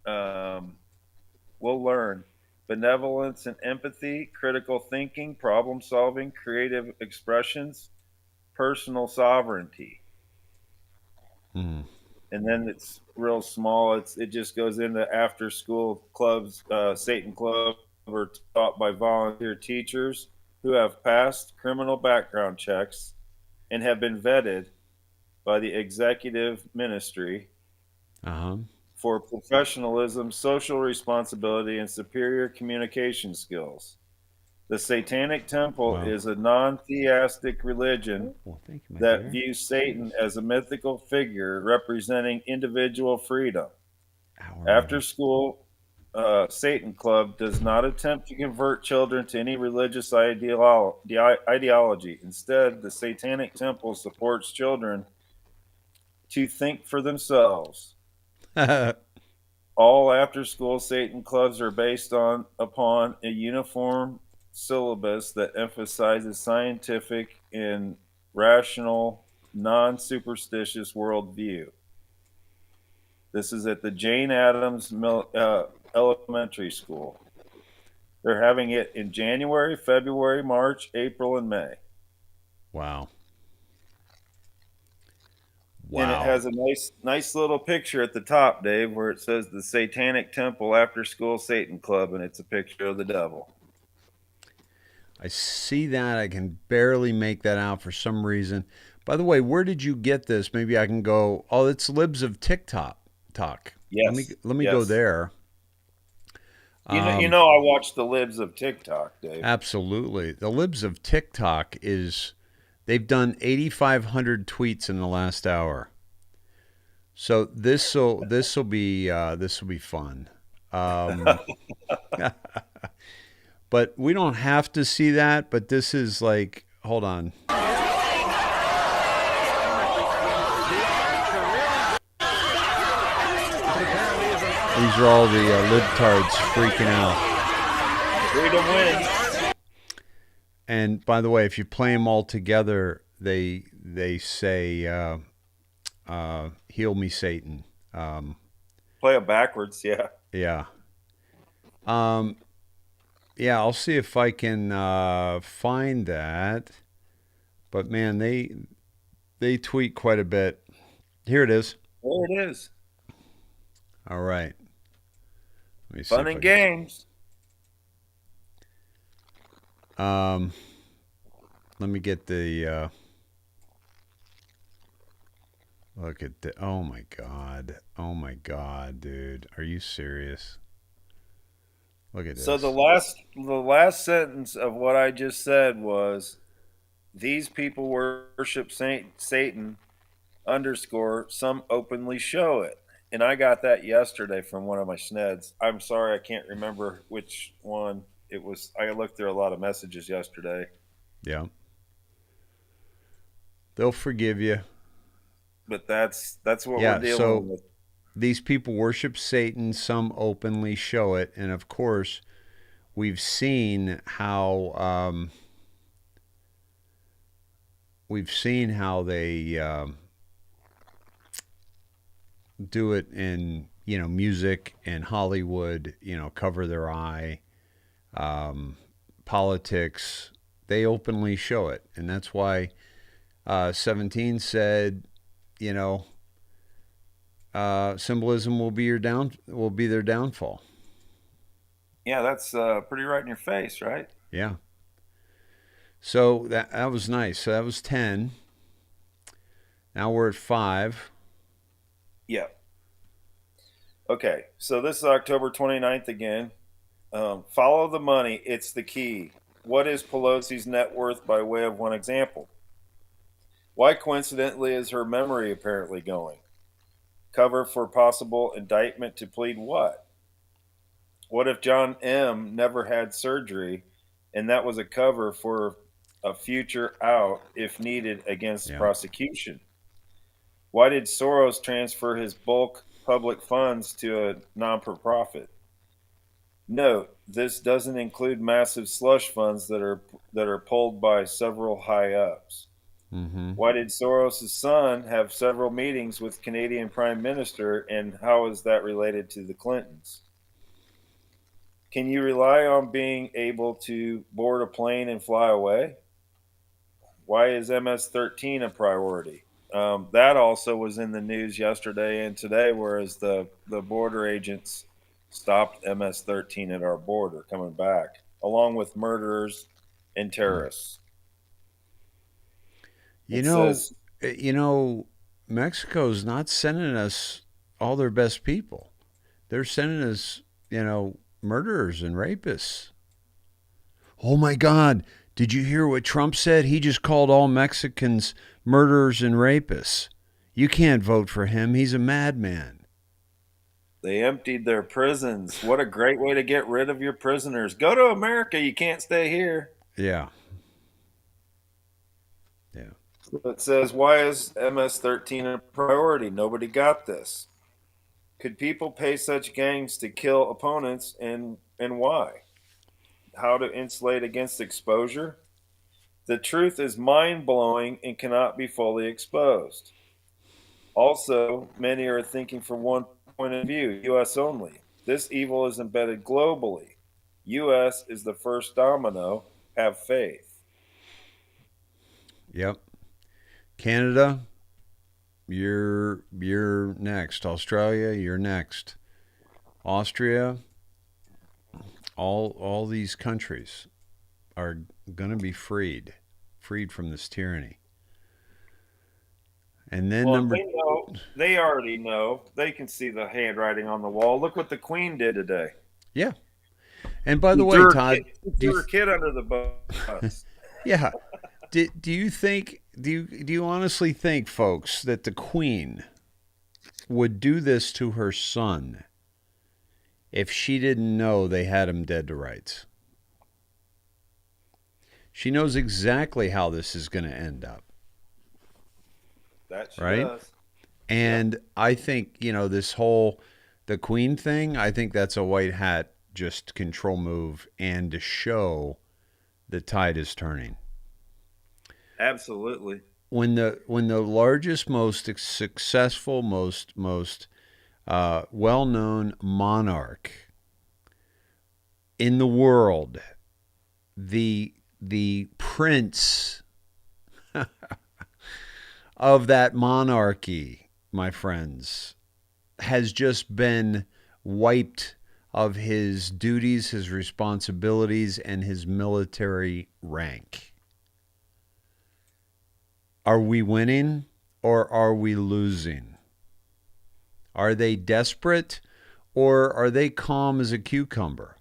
Speaker 3: um, will learn benevolence and empathy, critical thinking, problem solving, creative expressions, personal sovereignty."
Speaker 1: Mm.
Speaker 3: And then it's real small. It just goes into after school clubs. Satan Club are taught by volunteer teachers who have passed criminal background checks and have been vetted by the executive ministry
Speaker 1: Uh-huh.
Speaker 3: for professionalism, social responsibility, and superior communication skills. The Satanic Temple
Speaker 1: Wow.
Speaker 3: is a non theistic religion
Speaker 1: Well, thank you, my
Speaker 3: that
Speaker 1: dear.
Speaker 3: views Satan as a mythical figure representing individual freedom.
Speaker 1: Hour
Speaker 3: After
Speaker 1: already.
Speaker 3: school Satan Club does not attempt to convert children to any religious ideology. Instead, the Satanic Temple supports children to think for themselves. All after school Satan clubs are based upon a uniform syllabus that emphasizes scientific and rational, non superstitious worldview. This is at the Jane Addams Elementary School. They're having it in January, February, March, April, and May.
Speaker 1: Wow.
Speaker 3: And it
Speaker 1: Wow.
Speaker 3: has a nice little picture at the top, Dave, where it says the Satanic Temple After School Satan Club, and it's a picture of the devil.
Speaker 1: I see that. I can barely make that out for some reason. By the way, where did you get this? Maybe I can go. Oh, it's Libs of TikTok. Talk.
Speaker 3: Yes,
Speaker 1: Let me go
Speaker 3: yes.
Speaker 1: there. Um,
Speaker 3: I watch the libs of TikTok, Dave.
Speaker 1: Absolutely. The Libs of TikTok is they've done 8,500 tweets in the last hour. So this will be fun. Um, but we don't have to see that. But this is like, hold on. These are all the libtards freaking out.
Speaker 3: Freedom wins.
Speaker 1: And by the way, if you play them all together, they say, "Heal me, Satan."
Speaker 3: Play it backwards, yeah.
Speaker 1: Yeah. Um, yeah, I'll see if I can find that. But man, they tweet quite a bit. Here it is.
Speaker 3: There it is.
Speaker 1: All right. Let me see
Speaker 3: Fun
Speaker 1: if
Speaker 3: and
Speaker 1: I can.
Speaker 3: games.
Speaker 1: Um, let me get the look at the. Oh my god! Oh my god, dude! Are you serious? Look at
Speaker 3: So
Speaker 1: this.
Speaker 3: the last sentence of what I just said was, these people worship Satan underscore some openly show it. And I got that yesterday from one of my Sneds. I'm sorry, I can't remember which one it was. I looked through a lot of messages yesterday.
Speaker 1: Yeah, they'll forgive you.
Speaker 3: But that's what we're
Speaker 1: Yeah.
Speaker 3: dealing
Speaker 1: So
Speaker 3: with.
Speaker 1: these people worship Satan. Some openly show it, and of course, we've seen how they do it in music and Hollywood. Cover their eye. Um, Politics. They openly show it, and that's why 17 said, you know, symbolism will be their downfall.
Speaker 3: Yeah, that's pretty right in your face, right?
Speaker 1: Yeah. So that was nice. So that was 10. Now we're at 5.
Speaker 3: Yeah. Okay, so this is October 29th again. Follow the money. It's the key. What is Pelosi's net worth by way of one example? Why, coincidentally, is her memory apparently going? Cover for possible indictment to plead what? What if John M. never had surgery and that was a cover for a future out, if needed, against
Speaker 1: Yeah.
Speaker 3: prosecution? Why did Soros transfer his bulk public funds to a non profit? Note, this doesn't include massive slush funds that are pulled by several high ups.
Speaker 1: Mm-hmm.
Speaker 3: Why did Soros' son have several meetings with Canadian Prime Minister, and how is that related to the Clintons? Can you rely on being able to board a plane and fly away? Why is MS-13 a priority? That also was in the news yesterday and today, whereas the border agents stopped MS-13 at our border coming back, along with murderers and
Speaker 1: Mm.
Speaker 3: terrorists.
Speaker 1: You
Speaker 3: It
Speaker 1: know,
Speaker 3: says,
Speaker 1: you know, Mexico's not sending us all their best people. They're sending us, murderers and rapists. Oh my God. Did you hear what Trump said? He just called all Mexicans murderers and rapists. You can't vote for him. He's a madman.
Speaker 3: they emptied their prisons. What a great way to get rid of your prisoners. Go to America. You can't stay here.
Speaker 1: Yeah. Yeah.
Speaker 3: It says, why is MS-13 a priority? Nobody got this. Could people pay such gangs to kill opponents, and why? How to insulate against exposure? The truth is mind blowing and cannot be fully exposed. Also, many are thinking from one point of view, US only. This evil is embedded globally. US is the first domino. Have faith.
Speaker 1: Yep. Canada, you're next. Australia, you're next. Austria, all these countries are going to be freed from this tyranny. And then
Speaker 3: Well,
Speaker 1: number
Speaker 3: they know. They already know. They can see the handwriting on the wall. Look what the Queen did today.
Speaker 1: yeah. And by
Speaker 3: She
Speaker 1: the way,
Speaker 3: threw her
Speaker 1: Todd,
Speaker 3: kid, she threw her kid under the bus.
Speaker 1: yeah, do you think do you honestly think, folks, that the Queen would do this to her son if she didn't know they had him dead to rights? She knows exactly how this is going to end up,
Speaker 3: That she
Speaker 1: right?
Speaker 3: does.
Speaker 1: And I think, this whole the Queen thing, I think that's a white hat just control move and to show the tide is turning.
Speaker 3: Absolutely.
Speaker 1: When the largest, most successful, most well-known monarch in the world, the prince of that monarchy, my friends, has just been wiped of his duties, his responsibilities, and his military rank. Are we winning or are we losing? Are they desperate or are they calm as a cucumber?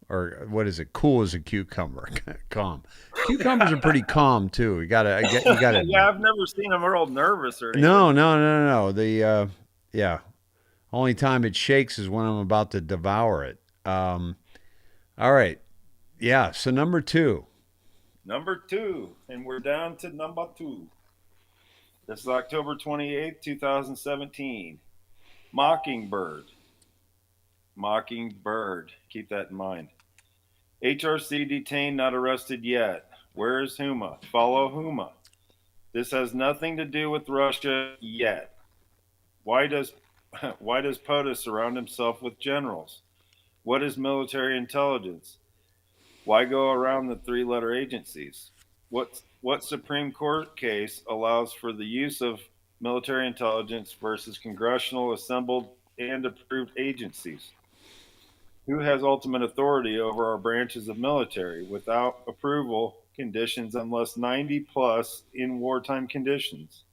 Speaker 1: Or what is it? Cool as a cucumber. Calm. Cucumbers are pretty calm too. You gotta
Speaker 3: Yeah,
Speaker 1: admit.
Speaker 3: I've never seen them real nervous or
Speaker 1: No,
Speaker 3: anything.
Speaker 1: no, no, no, no. Yeah. Only time it shakes is when I'm about to devour it. All right. Yeah. So number two.
Speaker 3: Number two, and we're down to number two. This is October 28th, 2017. Mockingbird. Mockingbird. Keep that in mind. HRC detained, not arrested yet. Where is Huma? Follow Huma. This has nothing to do with Russia yet. Why does why does POTUS surround himself with generals? What is military intelligence? Why go around the three-letter agencies? What Supreme Court case allows for the use of military intelligence versus congressional assembled and approved agencies? Who has ultimate authority over our branches of military without approval conditions unless 90 plus in wartime conditions?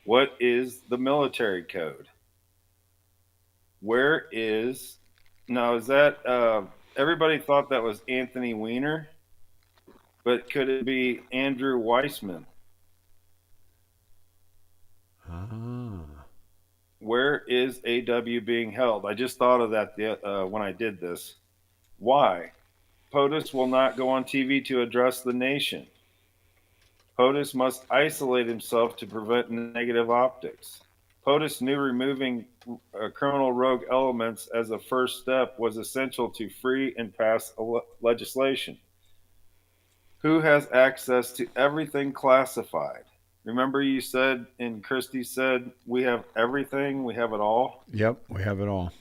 Speaker 3: What is the military code? Where is now? Is that everybody thought that was Anthony Weiner, but could it be Andrew Weissman?
Speaker 1: Ah.
Speaker 3: Where is AW being held? I just thought of that when I did this. Why? POTUS will not go on TV to address the nation. POTUS must isolate himself to prevent negative optics. POTUS knew removing criminal rogue elements as a first step was essential to free and pass legislation. Who has access to everything classified? Remember, you said, and Christie said, we have everything, we have it all?
Speaker 1: Yep. We have it all.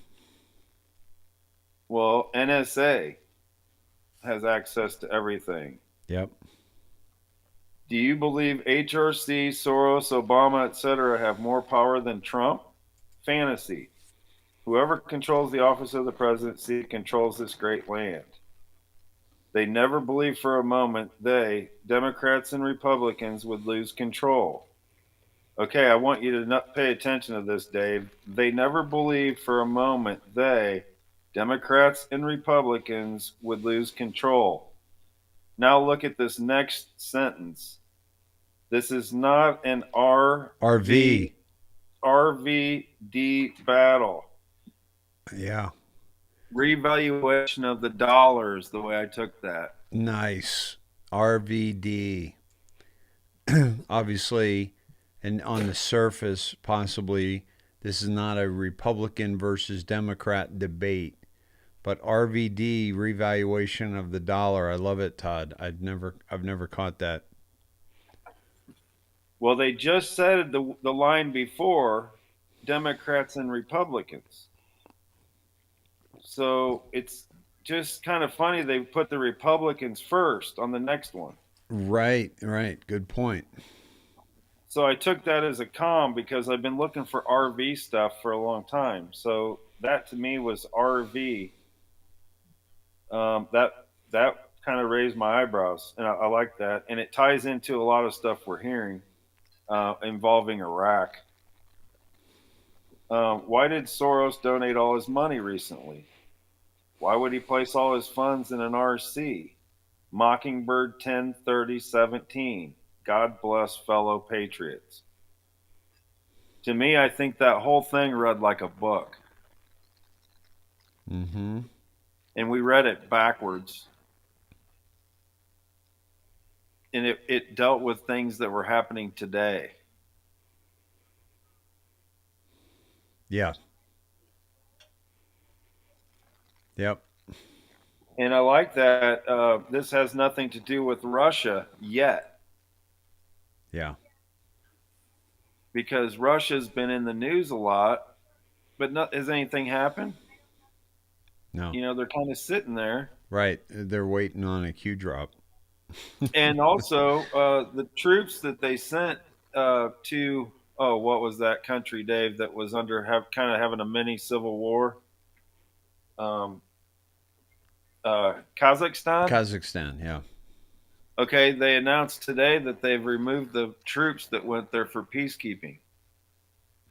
Speaker 3: Well, NSA has access to everything.
Speaker 1: Yep.
Speaker 3: Do you believe HRC, Soros, Obama, etc. have more power than Trump? Fantasy. Whoever controls the office of the presidency controls this great land. They never believed for a moment they, Democrats and Republicans, would lose control. Okay, I want you to not pay attention to this, Dave. They never believed for a moment they, Democrats and Republicans, would lose control. Now look at this next sentence. This is not an
Speaker 1: RV.
Speaker 3: RVD battle.
Speaker 1: Yeah.
Speaker 3: Revaluation of the dollars, the way I took that.
Speaker 1: Nice. RVD. Obviously, and on the surface, possibly, this is not a Republican versus Democrat debate. But RVD, revaluation of the dollar. I love it, Todd. I've never caught that.
Speaker 3: Well, they just said the line before Democrats and Republicans. So it's just kind of funny they put the Republicans first on the next one.
Speaker 1: Right, right. Good point.
Speaker 3: So I took that as a calm because I've been looking for RV stuff for a long time. So that to me was RV. That kind of raised my eyebrows, and I like that. And it ties into a lot of stuff we're hearing involving Iraq. Why did Soros donate all his money recently? Why would he place all his funds in an RC? Mockingbird 103017. God bless fellow patriots. To me, I think that whole thing read like a book.
Speaker 1: Mm-hmm.
Speaker 3: And we read it backwards. And it dealt with things that were happening today.
Speaker 1: Yeah. Yep.
Speaker 3: And I like that this has nothing to do with Russia yet.
Speaker 1: Yeah.
Speaker 3: Because Russia's been in the news a lot, but has anything happened?
Speaker 1: No.
Speaker 3: You know, they're kind of sitting there.
Speaker 1: Right. They're waiting on a Q drop.
Speaker 3: And also the troops that they sent to, what was that country, Dave, that was kind of having a mini civil war? um, Kazakhstan.
Speaker 1: Kazakhstan, yeah.
Speaker 3: Okay, they announced today that they've removed the troops that went there for peacekeeping.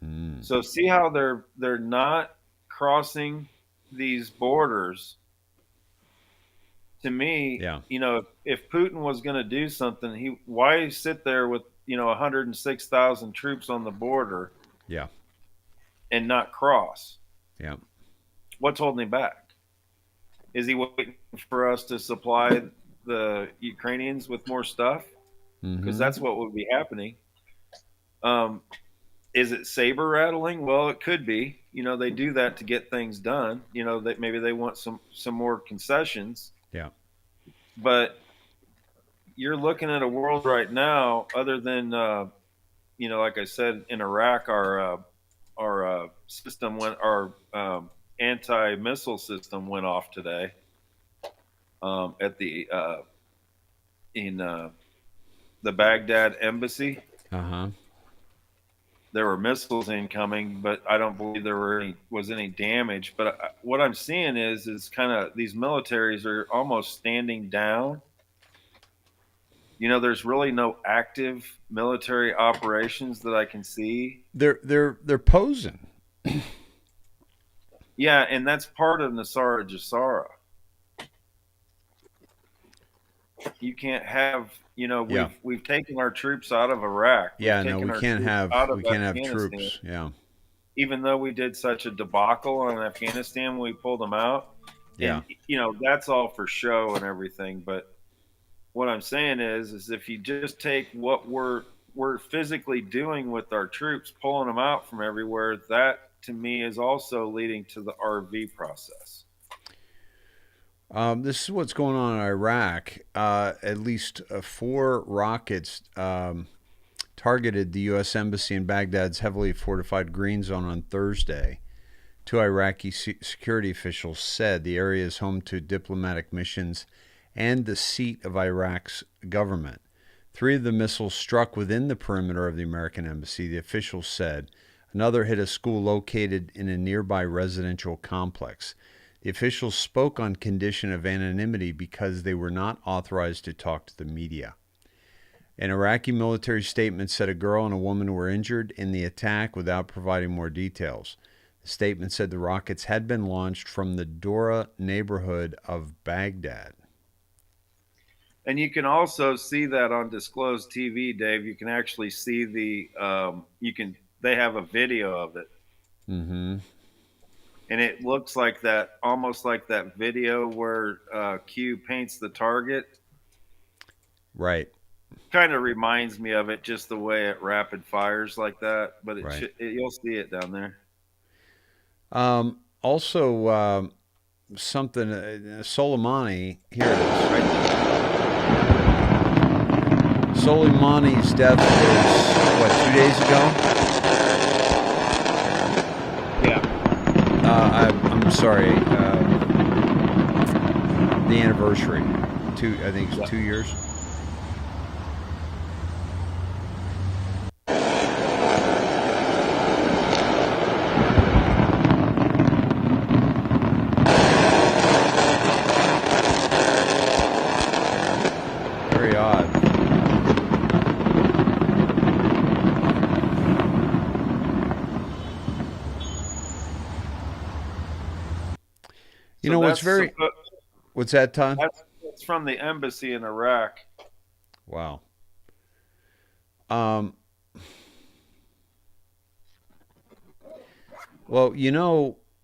Speaker 1: Mm.
Speaker 3: So see how they're not crossing these borders. To me,
Speaker 1: Yeah,
Speaker 3: if Putin was going to do something, why sit there with 106,000 troops on the border
Speaker 1: yeah,
Speaker 3: and not cross?
Speaker 1: yeah.
Speaker 3: What's holding him back? Is he waiting for us to supply the Ukrainians with more stuff? Because
Speaker 1: Mm-hmm.
Speaker 3: that's what would be happening. Um, is it saber rattling? Well, it could be. They do that to get things done. That maybe they want some more concessions.
Speaker 1: Yeah.
Speaker 3: But you're looking at a world right now, other than like I said, in Iraq, our system went, our anti-missile system went off today at the in the Baghdad embassy.
Speaker 1: Uh-huh.
Speaker 3: There were missiles incoming, but I don't believe was any damage. But what I'm seeing is kind of these militaries are almost standing down. There's really no active military operations that I can see.
Speaker 1: They're posing.
Speaker 3: Yeah, and that's part of Nasara Jasara. You can't have,
Speaker 1: Yeah.
Speaker 3: we've taken our troops out of Iraq. We've
Speaker 1: Yeah, no,
Speaker 3: taken our troops out of
Speaker 1: we can't have
Speaker 3: Afghanistan.
Speaker 1: troops. Yeah.
Speaker 3: Even though we did such a debacle on Afghanistan when we pulled them out,
Speaker 1: Yeah.
Speaker 3: and that's all for show and everything. But what I'm saying is if you just take what we're physically doing with our troops, pulling them out from everywhere, that to me is also leading to the RV process.
Speaker 1: This is what's going on in Iraq. At least 4 rockets targeted the U.S. Embassy in Baghdad's heavily fortified green zone on Thursday. 2 Iraqi security officials said the area is home to diplomatic missions and the seat of Iraq's government. 3 of the missiles struck within the perimeter of the American embassy, the officials said. Another hit a school located in a nearby residential complex. The officials spoke on condition of anonymity because they were not authorized to talk to the media. An Iraqi military statement said a girl and a woman were injured in the attack without providing more details. The statement said the rockets had been launched from the Dora neighborhood of Baghdad.
Speaker 3: And you can also see that on disclosed TV, Dave. You can actually see they have a video of it.
Speaker 1: Mm-hmm.
Speaker 3: And it looks like that, almost like that video where Q paints the target.
Speaker 1: Right.
Speaker 3: Kind of reminds me of it, just the way it rapid fires like that. But
Speaker 1: Right.
Speaker 3: You'll see it down there.
Speaker 1: Also, something, Soleimani, here it is, right there. Soleimani's death was, 2 days ago? I'm sorry. The anniversary. I think it's 2 years. Very odd. What's that, Todd?
Speaker 3: That's from the embassy in Iraq.
Speaker 1: Wow. Well,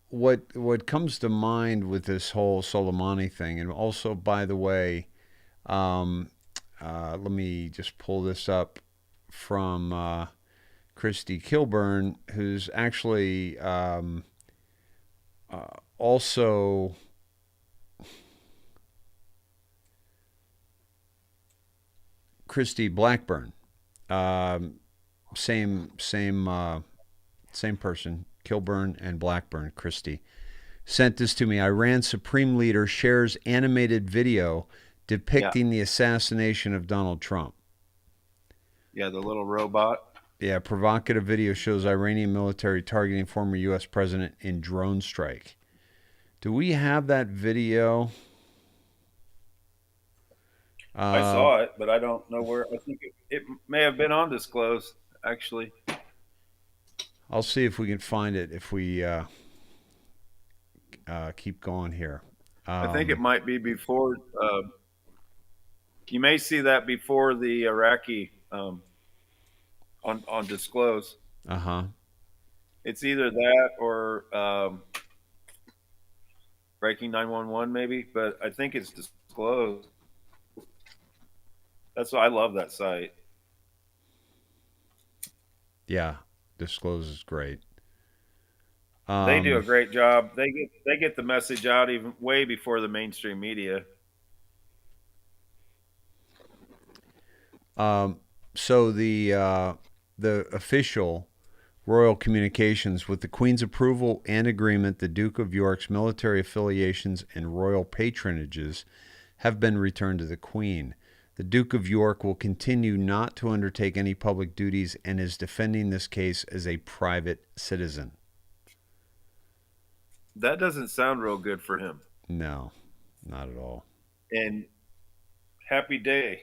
Speaker 1: what comes to mind with this whole Soleimani thing, and also, by the way, let me just pull this up from Christy Kilburn, who's actually also Christy Blackburn, same person, Kilburn and Blackburn. Christy sent this to me. Iran Supreme Leader shares animated video depicting the assassination of Donald Trump.
Speaker 3: Yeah, the little robot.
Speaker 1: Yeah, provocative video shows Iranian military targeting former U.S. president in drone strike. Do we have that video?
Speaker 3: I saw it, but I don't know where. I think it may have been on Disclose, actually.
Speaker 1: I'll see if we can find it if we keep going here.
Speaker 3: I think it might be before. You may see that before the Iraqi on Disclose.
Speaker 1: Uh-huh.
Speaker 3: It's either that or Breaking 911, maybe, but I think it's Disclose. That's why I love that site.
Speaker 1: Yeah, Disclose is great.
Speaker 3: They do a great job. They get the message out even way before the mainstream media.
Speaker 1: So the official royal communications with the Queen's approval and agreement, the Duke of York's military affiliations and royal patronages have been returned to the Queen. The Duke of York will continue not to undertake any public duties and is defending this case as a private citizen.
Speaker 3: That doesn't sound real good for him.
Speaker 1: No, not at all.
Speaker 3: And happy day.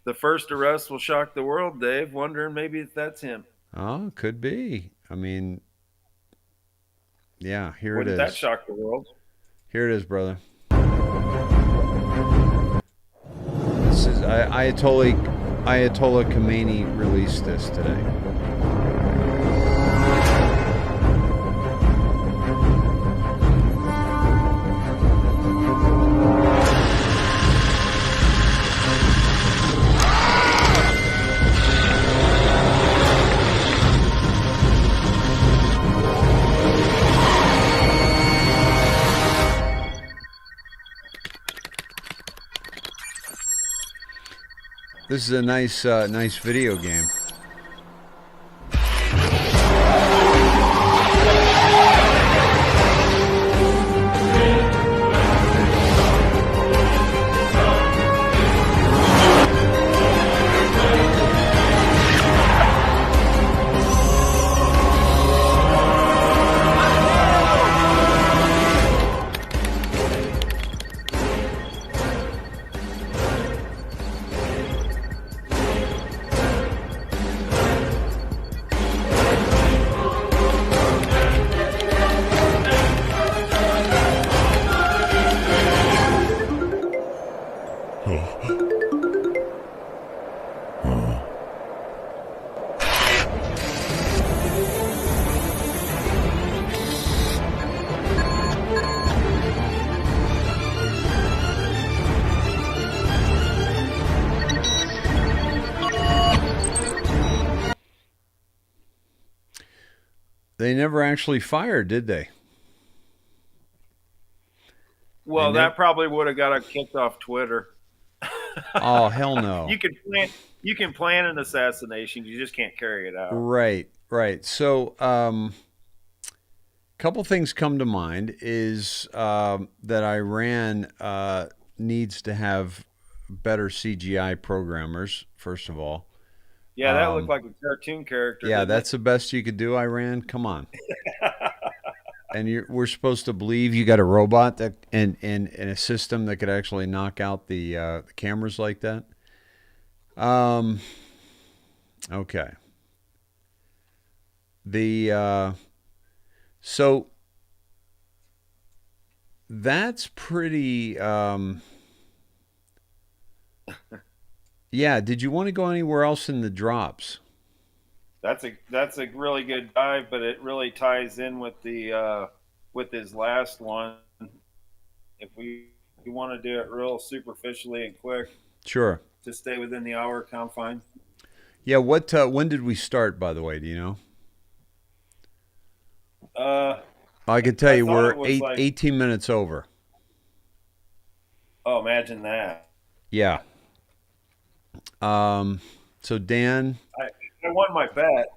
Speaker 3: The first arrest will shock the world, Dave. Wondering maybe if that's him.
Speaker 1: Oh, could be. I mean, yeah, here
Speaker 3: Wouldn't
Speaker 1: it is.
Speaker 3: That shock the world?
Speaker 1: Here it is, brother. This is Ayatollah Khomeini released this today. This is a nice video game. They never actually fired, did they?
Speaker 3: Well, that probably would have got her kicked off Twitter.
Speaker 1: Oh, hell no.
Speaker 3: You can plan an assassination, you just can't carry it out.
Speaker 1: Right. So, couple things come to mind is that Iran needs to have better CGI programmers, first of all.
Speaker 3: Yeah, that looked like a cartoon character.
Speaker 1: Yeah, that's the best you could do, Iran. Come on. And we're supposed to believe you got a robot that and a system that could actually knock out the cameras like that. Okay. So that's pretty. Yeah. Did you want to go anywhere else in the drops?
Speaker 3: That's a really good dive, but it really ties in with the with his last one. If we want to do it real superficially and quick,
Speaker 1: sure,
Speaker 3: to stay within the hour confine.
Speaker 1: Yeah. What? When did we start? By the way, do you know? I can tell you we're 18 minutes over.
Speaker 3: Oh, imagine that.
Speaker 1: Yeah. So Dan,
Speaker 3: I won my bet.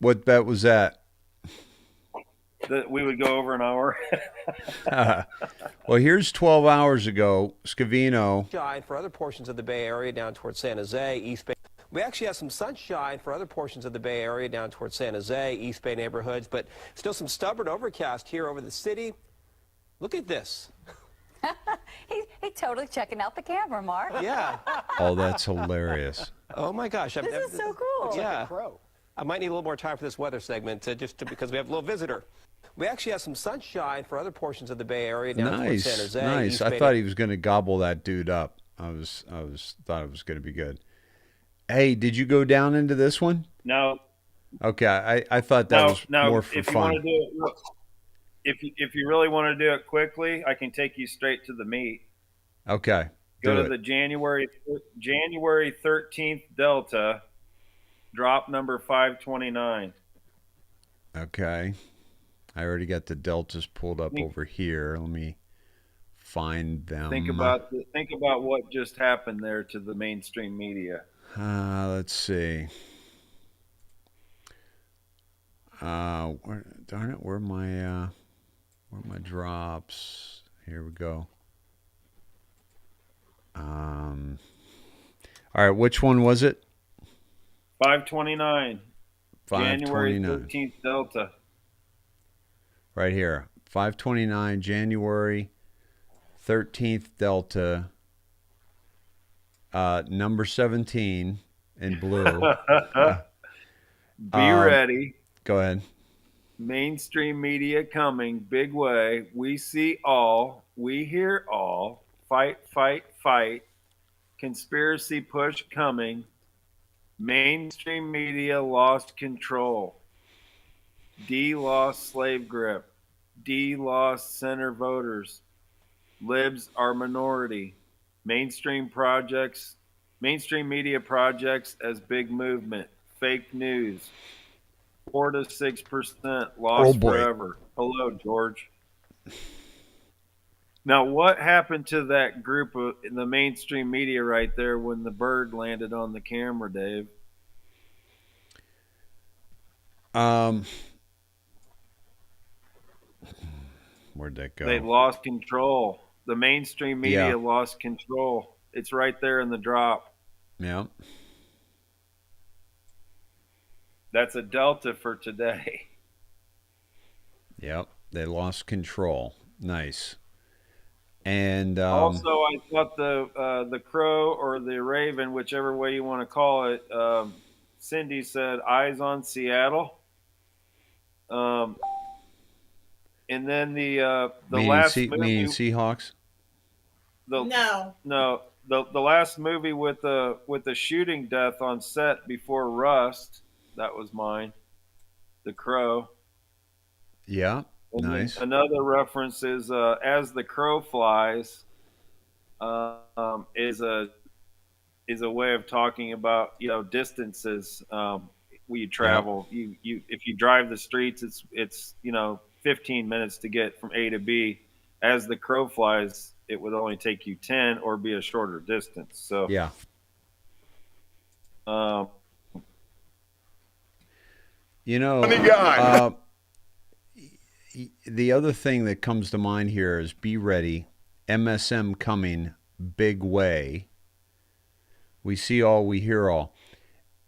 Speaker 1: What bet was that?
Speaker 3: That we would go over an hour.
Speaker 1: Well, here's 12 hours ago, Scavino.
Speaker 4: For other portions of the Bay Area down towards San Jose, East Bay. We actually have some sunshine for other portions of the Bay Area down towards San Jose, East Bay neighborhoods, but still some stubborn overcast here over the city. Look at this.
Speaker 5: He totally checking out the camera, Mark.
Speaker 4: Yeah.
Speaker 1: Oh, that's hilarious.
Speaker 4: Oh my gosh.
Speaker 5: This is so cool.
Speaker 4: Yeah. I might need a little more time for this weather segment because we have a little visitor. We actually have some sunshine for other portions of the Bay Area down towards San Jose.
Speaker 1: Nice. I thought he was going to gobble that dude up. I thought it was going to be good. Hey, did you go down into this one?
Speaker 3: No.
Speaker 1: Okay, I thought that was more for
Speaker 3: if you
Speaker 1: fun.
Speaker 3: want to do it, if you really want to do it quickly, I can take you straight to the meat.
Speaker 1: Okay,
Speaker 3: Go
Speaker 1: do
Speaker 3: to
Speaker 1: it.
Speaker 3: the January 13th Delta, drop number 529.
Speaker 1: Okay, I already got the deltas pulled up over here. Let me find them.
Speaker 3: Think about what just happened there to the mainstream media.
Speaker 1: Let's see. Darn it, where are my drops? Here we go. All right, which one was it?
Speaker 3: 529. January
Speaker 1: 529.
Speaker 3: 13th Delta.
Speaker 1: Right here. 529 January 13th Delta. Number 17 in blue.
Speaker 3: Be ready.
Speaker 1: Go ahead.
Speaker 3: Mainstream media coming, big way. We see all, we hear all. Fight, fight, fight. Conspiracy push coming. Mainstream media lost control. D lost slave grip. D lost center voters. Libs are minority. Mainstream media projects as big movement. Fake news. 4 to 6% lost forever. Hello, George. Now, what happened to that group in the mainstream media right there when the bird landed on the camera, Dave?
Speaker 1: Where'd that go?
Speaker 3: They lost control. The mainstream media lost control. It's right there in the drop.
Speaker 1: Yeah.
Speaker 3: That's a delta for today.
Speaker 1: Yep. They lost control. Nice. And
Speaker 3: also, I thought the crow or the raven, whichever way you want to call it, Cindy said eyes on Seattle. And then the last movie,
Speaker 1: meaning Seahawks.
Speaker 3: No, the last movie with the shooting death on set before Rust, that was mine. The Crow.
Speaker 1: Yeah,
Speaker 3: and
Speaker 1: nice.
Speaker 3: Another reference is As the Crow Flies. Is a way of talking about distances we travel. You if you drive the streets, it's 15 minutes to get from A to B. As the crow flies, it would only take you 10 or be a shorter distance. So
Speaker 1: yeah. The other thing that comes to mind here is be ready. MSM coming, big way. We see all, we hear all.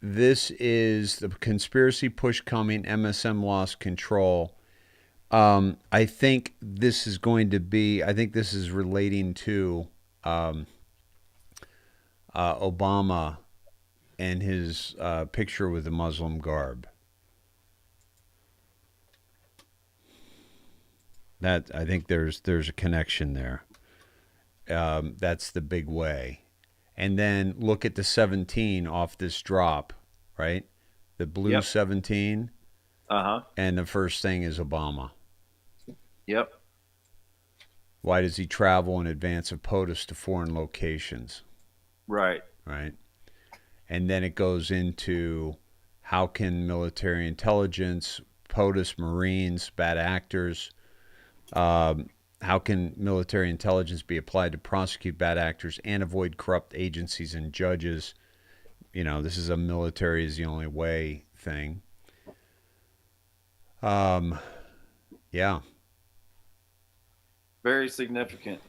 Speaker 1: This is the conspiracy push coming. MSM lost control. I think this is going to be. I think this is relating to Obama and his picture with the Muslim garb. That I think there's a connection there. That's the big way. And then look at the 17 off this drop, right? The blue 17.
Speaker 3: Uh-huh.
Speaker 1: And the first thing is Obama.
Speaker 3: Yep.
Speaker 1: Why does he travel in advance of POTUS to foreign locations?
Speaker 3: Right.
Speaker 1: Right. And then it goes into how can military intelligence, POTUS, Marines, bad actors, how can military intelligence be applied to prosecute bad actors and avoid corrupt agencies and judges? This is a military is the only way thing. Yeah.
Speaker 3: Very significant.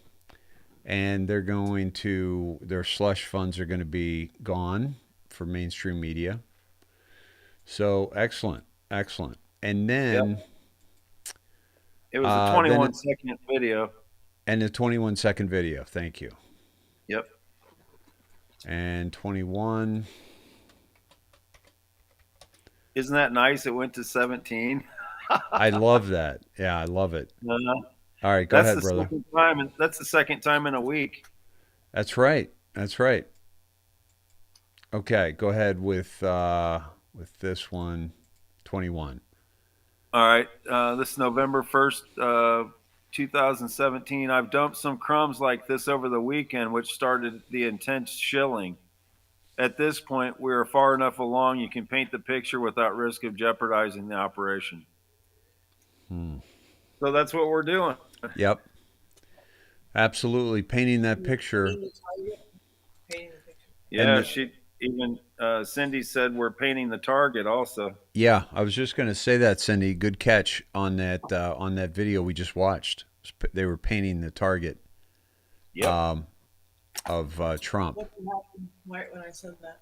Speaker 1: And their slush funds are going to be gone for mainstream media. So excellent, excellent. And then
Speaker 3: It was a 21-second video.
Speaker 1: And a 21-second video. Thank you.
Speaker 3: Yep.
Speaker 1: And 21.
Speaker 3: Isn't that nice? It went to 17.
Speaker 1: I love that. Yeah, I love it. All right, go
Speaker 3: That's
Speaker 1: ahead,
Speaker 3: the
Speaker 1: brother.
Speaker 3: second time. That's the second time in a week.
Speaker 1: That's right. That's right. Okay, go ahead with this one, 21.
Speaker 3: All right. This November 1st, 2017. I've dumped some crumbs like this over the weekend, which started the intense shilling. At this point, we are far enough along you can paint the picture without risk of jeopardizing the operation. So that's what we're doing.
Speaker 1: Yep. Absolutely. Painting that picture.
Speaker 3: Yeah, she even Cindy said we're painting the target also.
Speaker 1: Yeah, I was just going to say that, Cindy. Good catch on that video we just watched. They were painting the target
Speaker 3: Yep.
Speaker 1: of Trump.
Speaker 2: What happened right when I said that?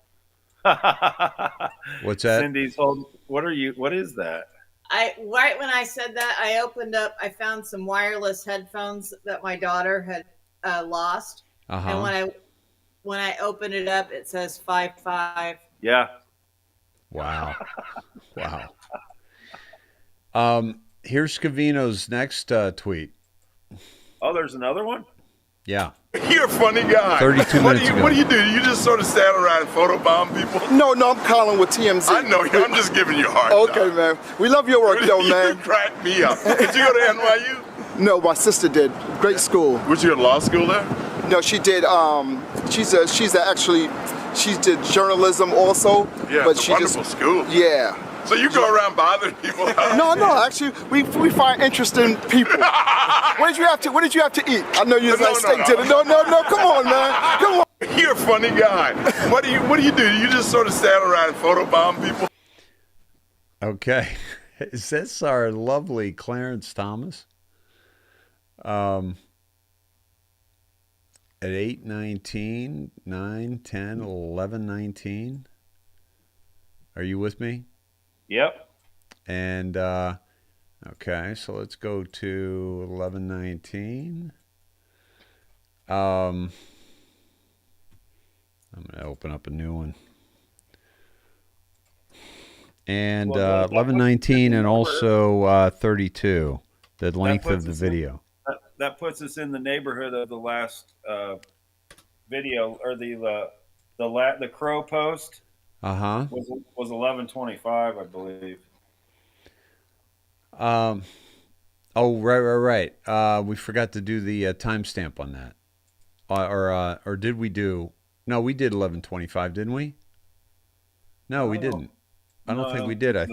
Speaker 1: What's that?
Speaker 3: Cindy's holding. What is that?
Speaker 2: Right when I said that, I opened up. I found some wireless headphones that my daughter had lost, and when I opened it up, it says 5.5.
Speaker 3: Yeah.
Speaker 1: Wow. Here's Scavino's next tweet.
Speaker 3: Oh, there's another one?
Speaker 1: Yeah.
Speaker 6: You're a funny guy.
Speaker 1: 32 minutes ago.
Speaker 6: What do you do? You just sort of stand around and photobomb people?
Speaker 7: No, I'm Colin with TMZ.
Speaker 6: I know you. I'm just giving you a hard time.
Speaker 7: Okay, man. We love your work, though,
Speaker 6: You
Speaker 7: man.
Speaker 6: crack me up. Did you go to NYU?
Speaker 7: No, my sister did. Great school.
Speaker 6: Was you at law school there?
Speaker 7: No, she did. She did journalism also.
Speaker 6: Yeah,
Speaker 7: but
Speaker 6: it's a
Speaker 7: she
Speaker 6: wonderful school.
Speaker 7: Yeah.
Speaker 6: So you go around bothering people?
Speaker 7: No. Actually, we find interesting people. What did you have to eat? I know you like steak dinner. No. Come on, man. Come on.
Speaker 6: You're a funny guy. What do you do? You just sort of stand around and photobomb people?
Speaker 1: Okay. Is this our lovely Clarence Thomas? At 8:19, 9, 10, 11, 19. Are you with me?
Speaker 3: Yep.
Speaker 1: And okay, so let's go to 11:19. I'm going to open up a new one. And 11:19 and also 32, the length of the video.
Speaker 3: That puts us in the neighborhood of the last video, or the crow post. Was 11:25, I believe.
Speaker 1: Oh, right. We forgot to do the timestamp on that. Or did we do? No, we did 11:25, didn't we? No, we didn't. I don't think we did.
Speaker 3: I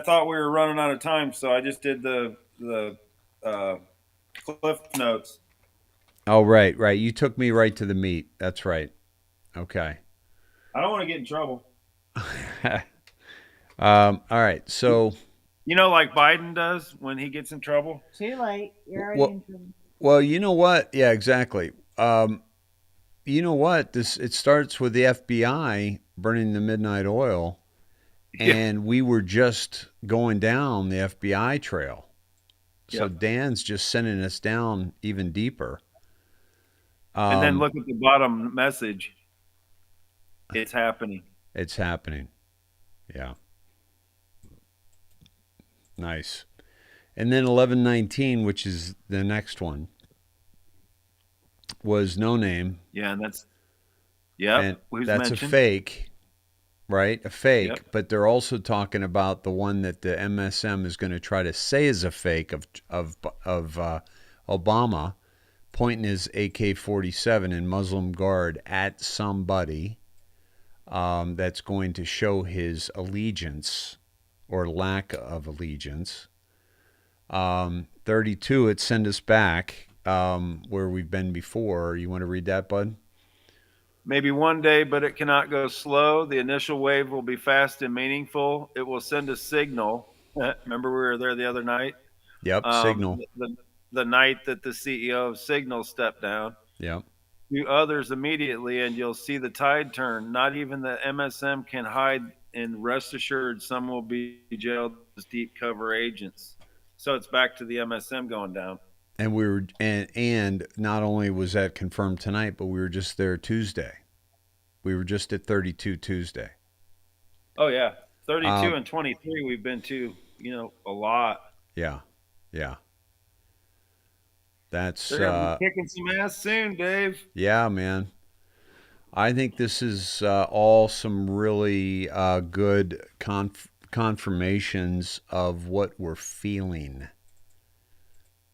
Speaker 3: thought we were running out of time, so I just did the cliff notes.
Speaker 1: Oh, right. You took me right to the meat. That's right. Okay.
Speaker 3: I don't want to get in trouble.
Speaker 1: All right. So,
Speaker 3: like Biden does when he gets in trouble.
Speaker 2: Too late. You're already in trouble.
Speaker 1: Well, you know what? Yeah, exactly. You know what? It starts with the FBI burning the midnight oil, and we were just going down the FBI trail. So Dan's just sending us down even deeper.
Speaker 3: And then look at the bottom message. It's happening.
Speaker 1: It's happening. Yeah. Nice. And then 11:19, which is the next one, was No Name.
Speaker 3: Yeah, and that's
Speaker 1: a fake, right? A fake. Yep. But they're also talking about the one that the MSM is going to try to say is a fake of Obama, pointing his AK-47 in Muslim guard at somebody that's going to show his allegiance or lack of allegiance. 32, it send us back where we've been before. You want to read that, bud?
Speaker 3: Maybe one day, but it cannot go slow. The initial wave will be fast and meaningful. It will send a signal. Remember we were there the other night?
Speaker 1: Yep, Signal.
Speaker 3: The night that the CEO of Signal stepped down.
Speaker 1: Yep.
Speaker 3: to others immediately, and you'll see the tide turn. Not even the MSM can hide, and rest assured, some will be jailed as deep cover agents. So it's back to the MSM going down.
Speaker 1: And we were, and not only was that confirmed tonight, but we were just there Tuesday. We were just at 32 Tuesday.
Speaker 3: Oh yeah, 32 and 23. We've been to, a lot.
Speaker 1: Yeah, yeah. That's
Speaker 3: They're gonna be kicking some ass soon, Dave.
Speaker 1: Yeah, man. I think this is all some really good confirmations of what we're feeling,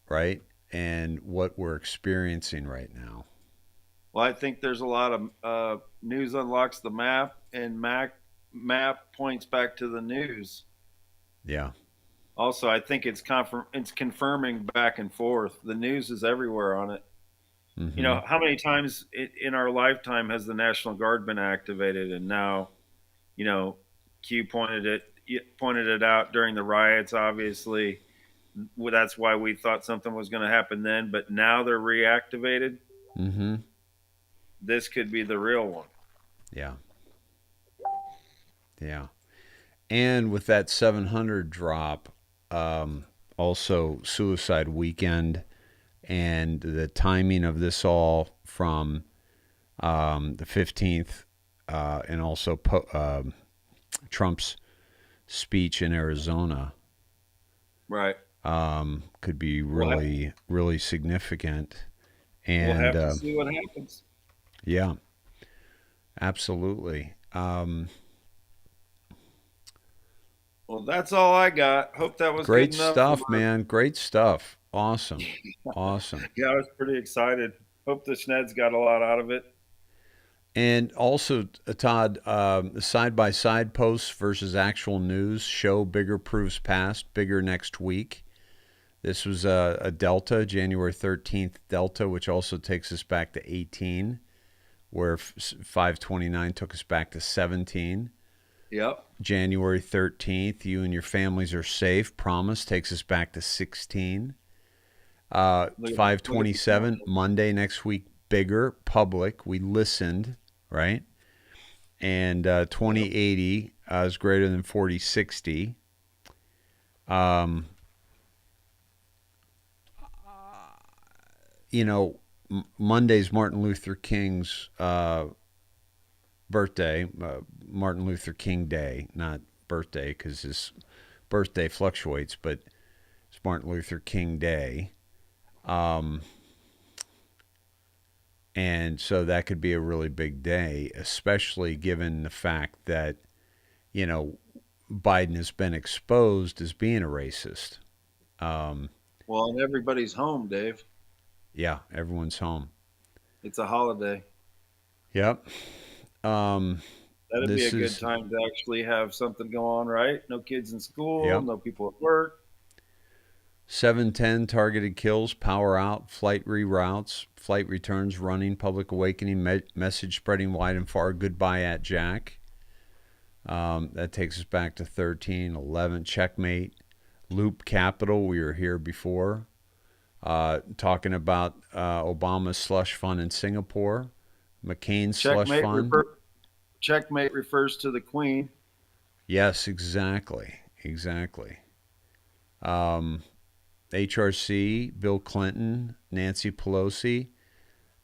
Speaker 1: right? And what we're experiencing right now.
Speaker 3: Well, I think there's a lot of news unlocks the map, and map points back to the news.
Speaker 1: Yeah.
Speaker 3: Also, I think it's confirming back and forth. The news is everywhere on it.
Speaker 1: Mm-hmm.
Speaker 3: How many times in our lifetime has the National Guard been activated? And now, Q pointed it out during the riots. Obviously, that's why we thought something was going to happen then. But now they're reactivated.
Speaker 1: Mm-hmm.
Speaker 3: This could be the real one.
Speaker 1: Yeah. Yeah. And with that 700 drop, also suicide weekend, and the timing of this all from the 15th, and also Trump's speech in Arizona,
Speaker 3: right,
Speaker 1: could be really, really significant. And
Speaker 3: we'll have to see what happens.
Speaker 1: Yeah, absolutely.
Speaker 3: Well, that's all I got. Hope that was
Speaker 1: great
Speaker 3: good enough
Speaker 1: stuff, man. Great stuff. Awesome. Awesome.
Speaker 3: Yeah, I was pretty excited. Hope the Sneds got a lot out of it.
Speaker 1: And also, Todd, side-by-side posts versus actual news show bigger proves past, bigger next week. This was a Delta, January 13th Delta, which also takes us back to 18, where 529 took us back to 17.
Speaker 3: Yep.
Speaker 1: January 13th, you and your families are safe. Promise takes us back to 16. 527, Monday next week, bigger, public. We listened, right? And 2080 is greater than 4060. Monday's Martin Luther King's birthday, Martin Luther King Day, not birthday because his birthday fluctuates, but it's Martin Luther King Day. And so that could be a really big day, especially given the fact that, Biden has been exposed as being a racist.
Speaker 3: Well, and everybody's home, Dave.
Speaker 1: Yeah, everyone's home.
Speaker 3: It's a holiday.
Speaker 1: Yep.
Speaker 3: That'd be a good time to actually have something go on, right? No kids in school,
Speaker 1: yep.
Speaker 3: No people at work.
Speaker 1: 710 targeted kills, power out, flight reroutes, flight returns, running, public awakening, message spreading wide and far, goodbye at Jack. That takes us back to 13, 11, checkmate, loop capital. We were here before. Talking about Obama's slush fund in Singapore, McCain's slush fund.
Speaker 3: Checkmate refers to the Queen.
Speaker 1: Yes, exactly. HRC, Bill Clinton, Nancy Pelosi.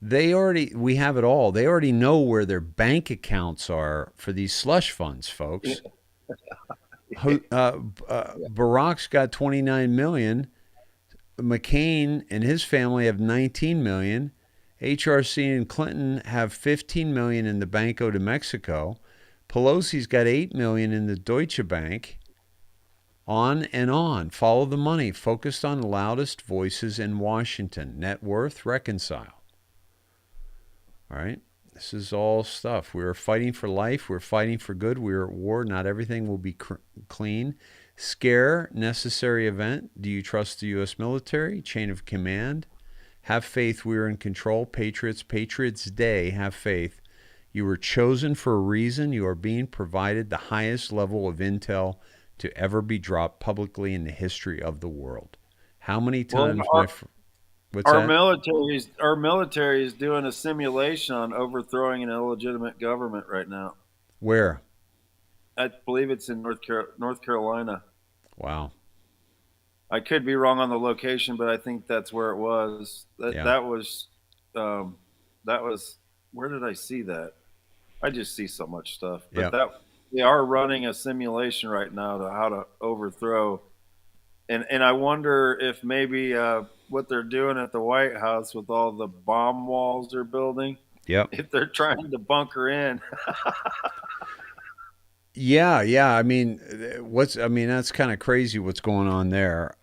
Speaker 1: We have it all. They already know where their bank accounts are for these slush funds, folks. Barack's got 29 million. McCain and his family have 19 million. HRC and Clinton have 15 million in the Banco de Mexico. Pelosi's got 8 million in the Deutsche Bank. On and on. Follow the money. Focused on the loudest voices in Washington. Net worth, reconcile. All right. This is all stuff. We're fighting for life. We're fighting for good. We're at war. Not everything will be clean. Scare, necessary event. Do you trust the U.S. military? Chain of command. Have faith. We are in control. Patriots. Patriots Day. Have faith. You were chosen for a reason. You are being provided the highest level of intel to ever be dropped publicly in the history of the world. How many times, What's that?
Speaker 3: Our military is doing a simulation on overthrowing an illegitimate government right now.
Speaker 1: Where?
Speaker 3: I believe it's in North Carolina.
Speaker 1: Wow.
Speaker 3: I could be wrong on the location, but I think that's where it was.
Speaker 1: Yeah.
Speaker 3: That was where did I see that? I just see so much stuff. But
Speaker 1: Yeah.
Speaker 3: they are running a simulation right now to how to overthrow. And I wonder if maybe what they're doing at the White House with all the bomb walls they're building,
Speaker 1: Yep.
Speaker 3: if they're trying to bunker in.
Speaker 1: Yeah, yeah. I mean, that's kind of crazy what's going on there.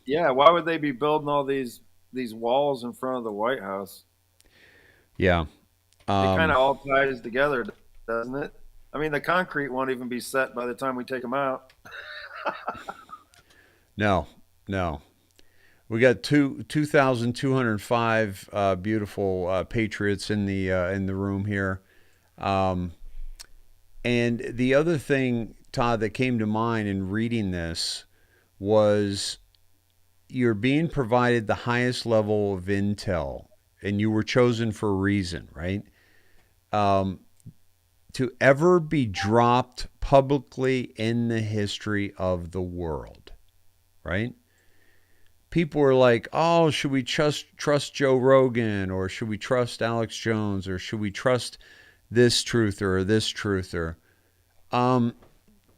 Speaker 3: Yeah, why would they be building all these walls in front of the White House?
Speaker 1: Yeah.
Speaker 3: It kind of all ties together, doesn't it? I mean, the concrete won't even be set by the time we take them out.
Speaker 1: No, no. We got 2,205 beautiful patriots in the room here. And the other thing, Todd, that came to mind in reading this was you're being provided the highest level of intel, and you were chosen for a reason, right? To ever be dropped publicly in the history of the world, right? People were like, oh, should we trust Joe Rogan, or should we trust Alex Jones, or should we trust this truther or this truther?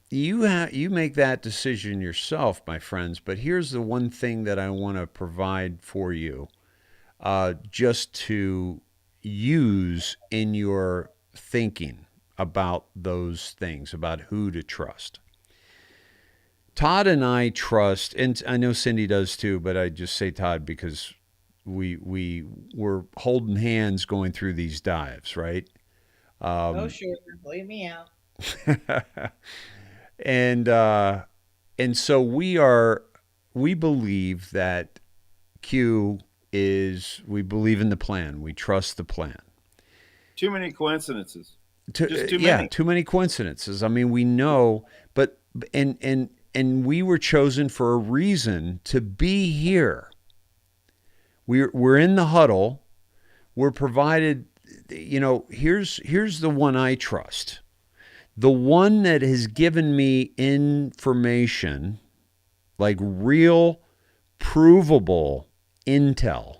Speaker 1: You make that decision yourself, my friends. But here's the one thing that I want to provide for you, just to use in your thinking about those things, about who to trust. Todd and I trust, and I know Cindy does too, but I just say Todd because we were holding hands going through these dives, right?
Speaker 2: Oh, sure. Leave me out.
Speaker 1: And so we believe that we believe in the plan. We trust the plan.
Speaker 3: Too many coincidences. Just too many.
Speaker 1: Yeah, too many coincidences. I mean, we know, but and we were chosen for a reason to be here. We're in the huddle. We're provided, here's the one I trust. The one that has given me information, like real, provable intel.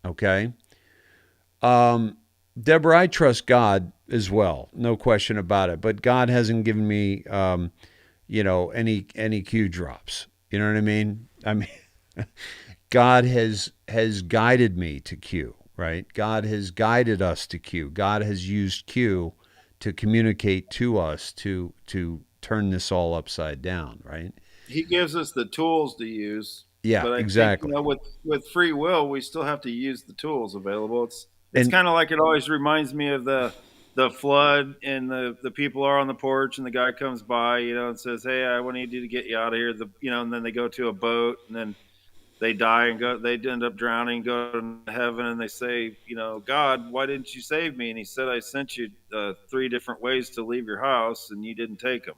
Speaker 1: Okay? Deborah, I trust God as well. No question about it. But God hasn't given me, any Q drops. You know what I mean? I mean, God has guided me to Q, right? God has guided us to Q. God has used Q to communicate to us to turn this all upside down, right?
Speaker 3: He gives us the tools to use.
Speaker 1: Yeah,
Speaker 3: but I
Speaker 1: exactly.
Speaker 3: think, with free will, we still have to use the tools available. It's kind of like, it always reminds me of the flood, and the people are on the porch, and the guy comes by, and says, "Hey, I need you to get you out of here." And then they go to a boat, and then they die and go. They end up drowning, go to heaven, and they say, "God, why didn't you save me?" And he said, "I sent you 3 different ways to leave your house, and you didn't take them."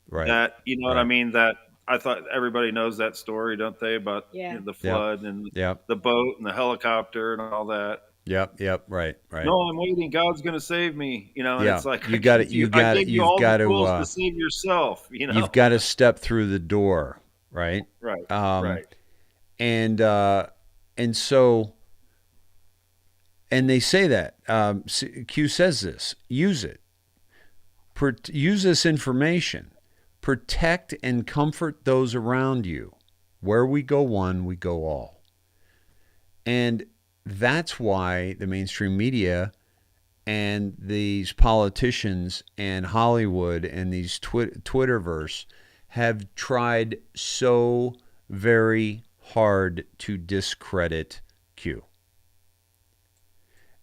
Speaker 1: Right.
Speaker 3: That what I mean? That I thought everybody knows that story, don't they? About the flood and the boat and the helicopter and all that.
Speaker 1: Yep. Right.
Speaker 3: No, I'm waiting. God's going to save me. And it's like,
Speaker 1: you got to
Speaker 3: to save yourself.
Speaker 1: You've got to step through the door, right?
Speaker 3: Right.
Speaker 1: Right. And so, and they say that Q says this: use it. Use this information. Protect and comfort those around you. Where we go one, we go all. And that's why the mainstream media and these politicians and Hollywood and these Twitterverse have tried so very hard to discredit Q.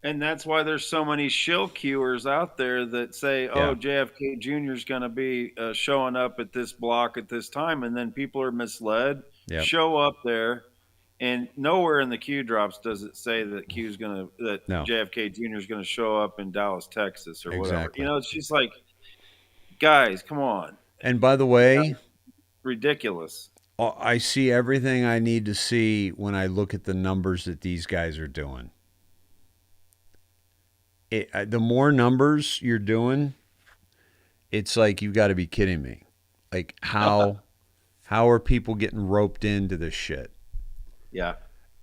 Speaker 3: And that's why there's so many shill queuers out there that say, JFK Jr. is going to be showing up at this block at this time. And then people are misled, show up there. And nowhere in the Q drops does it say that JFK Jr. is going to show up in Dallas, Texas or whatever. It's just like, guys, come on.
Speaker 1: And by the way,
Speaker 3: ridiculous.
Speaker 1: I see everything I need to see when I look at the numbers that these guys are doing. The more numbers you're doing, it's like, you got to be kidding me. Like, how are people getting roped into this shit?
Speaker 8: Yeah.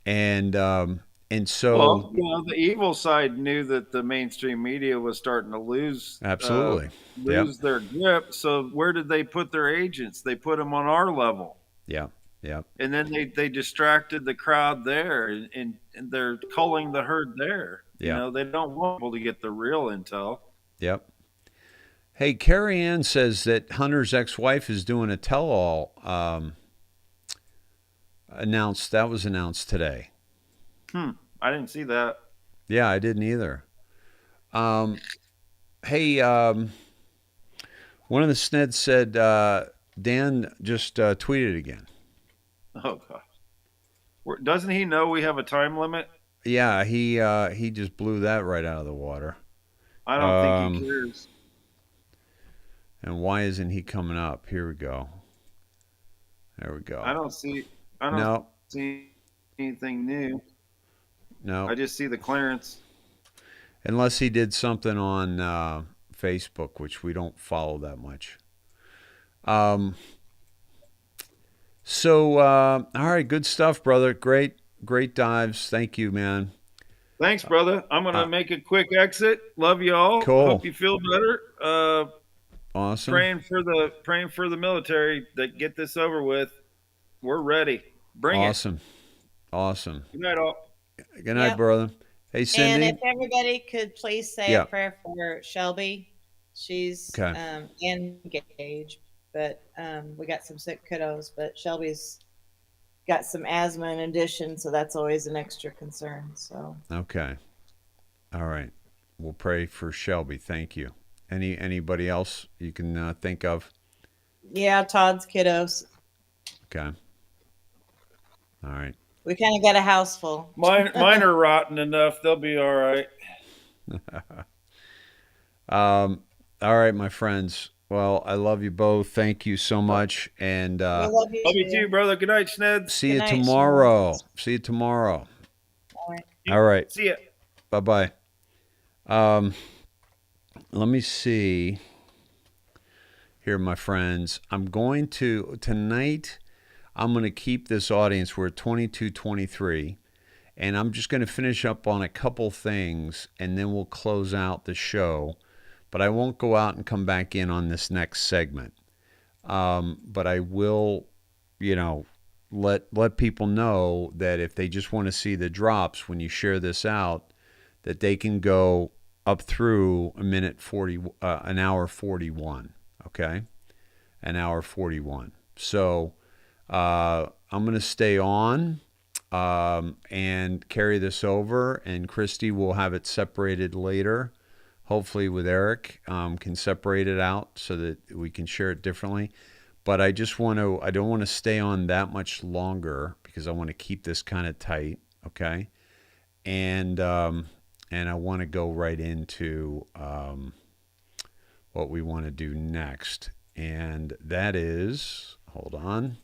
Speaker 1: And so,
Speaker 8: well, the evil side knew that the mainstream media was starting to lose
Speaker 1: absolutely
Speaker 8: their grip. So where did they put their agents? They put them on our level.
Speaker 1: Yeah.
Speaker 8: And then they distracted the crowd there, and they're culling the herd there.
Speaker 1: Yeah.
Speaker 8: They don't want people to get the real intel.
Speaker 1: Yep. Hey, Carrie Ann says that Hunter's ex-wife is doing a tell-all. That was announced today.
Speaker 8: I didn't see that.
Speaker 1: Yeah, I didn't either. Hey, one of the Sneds said Dan just tweeted again.
Speaker 8: Oh gosh, doesn't he know we have a time limit?
Speaker 1: Yeah, he just blew that right out of the water.
Speaker 8: I don't think he cares.
Speaker 1: And why isn't he coming up? Here we go. There we go.
Speaker 8: I don't see anything new.
Speaker 1: No.
Speaker 8: I just see the clearance.
Speaker 1: Unless he did something on Facebook, which we don't follow that much. So, all right, good stuff, brother. Great dives. Thank you, man.
Speaker 8: Thanks, brother. I'm going to make a quick exit. Love you all.
Speaker 1: Cool.
Speaker 8: Hope you feel better.
Speaker 1: Awesome.
Speaker 8: Praying for the military that get this over with. We're ready. Bring it.
Speaker 1: Awesome.
Speaker 8: Good night, all.
Speaker 1: Good night, brother. Hey, Cindy.
Speaker 2: And if everybody could please say a prayer for Shelby. She's engaged, but we got some sick kiddos. But Shelby's got some asthma in addition, so that's always an extra concern. So
Speaker 1: okay, all right. We'll pray for Shelby. Thank you. Anybody else you can think of?
Speaker 2: Yeah, Todd's kiddos.
Speaker 1: Okay. All right.
Speaker 2: We kind of got a house full.
Speaker 8: Mine are rotten enough. They'll be all right.
Speaker 1: All right, my friends. Well, I love you both. Thank you so much. And
Speaker 2: love you
Speaker 8: too, brother. Good night, Sned.
Speaker 1: See you tomorrow. See you tomorrow. All right.
Speaker 8: See ya.
Speaker 1: Bye-bye. Let me see here, my friends. Tonight, I'm going to keep this audience. We're at 22:23, and I'm just going to finish up on a couple things, and then we'll close out the show. But I won't go out and come back in on this next segment. But I will, let people know that if they just want to see the drops when you share this out, that they can go up through an hour 41. Okay, an hour 41. So I'm going to stay on and carry this over, and Christy will have it separated later. Hopefully with Eric, can separate it out so that we can share it differently. But I don't want to stay on that much longer because I want to keep this kind of tight. Okay. And I want to go right into what we want to do next. And that is, hold on.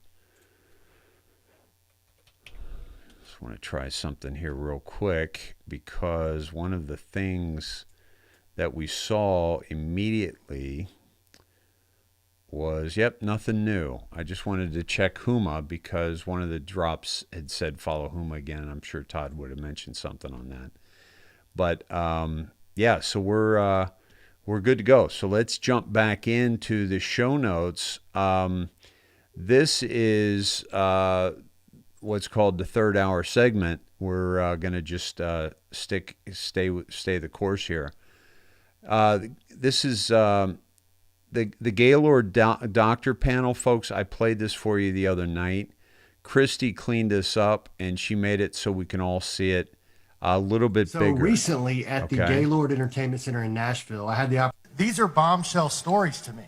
Speaker 1: Just want to try something here real quick, because one of the things that we saw immediately was, nothing new. I just wanted to check Huma because one of the drops had said follow Huma again. I'm sure Todd would have mentioned something on that. But so we're good to go. So let's jump back into the show notes. This is what's called the third hour segment. We're going to just stay the course here. This is the Gaylord Doctor panel, folks. I played this for you the other night. Christy cleaned this up, and she made it so we can all see it a little bit bigger.
Speaker 9: So recently at the Gaylord Entertainment Center in Nashville, I had the opportunity. These are bombshell stories to me.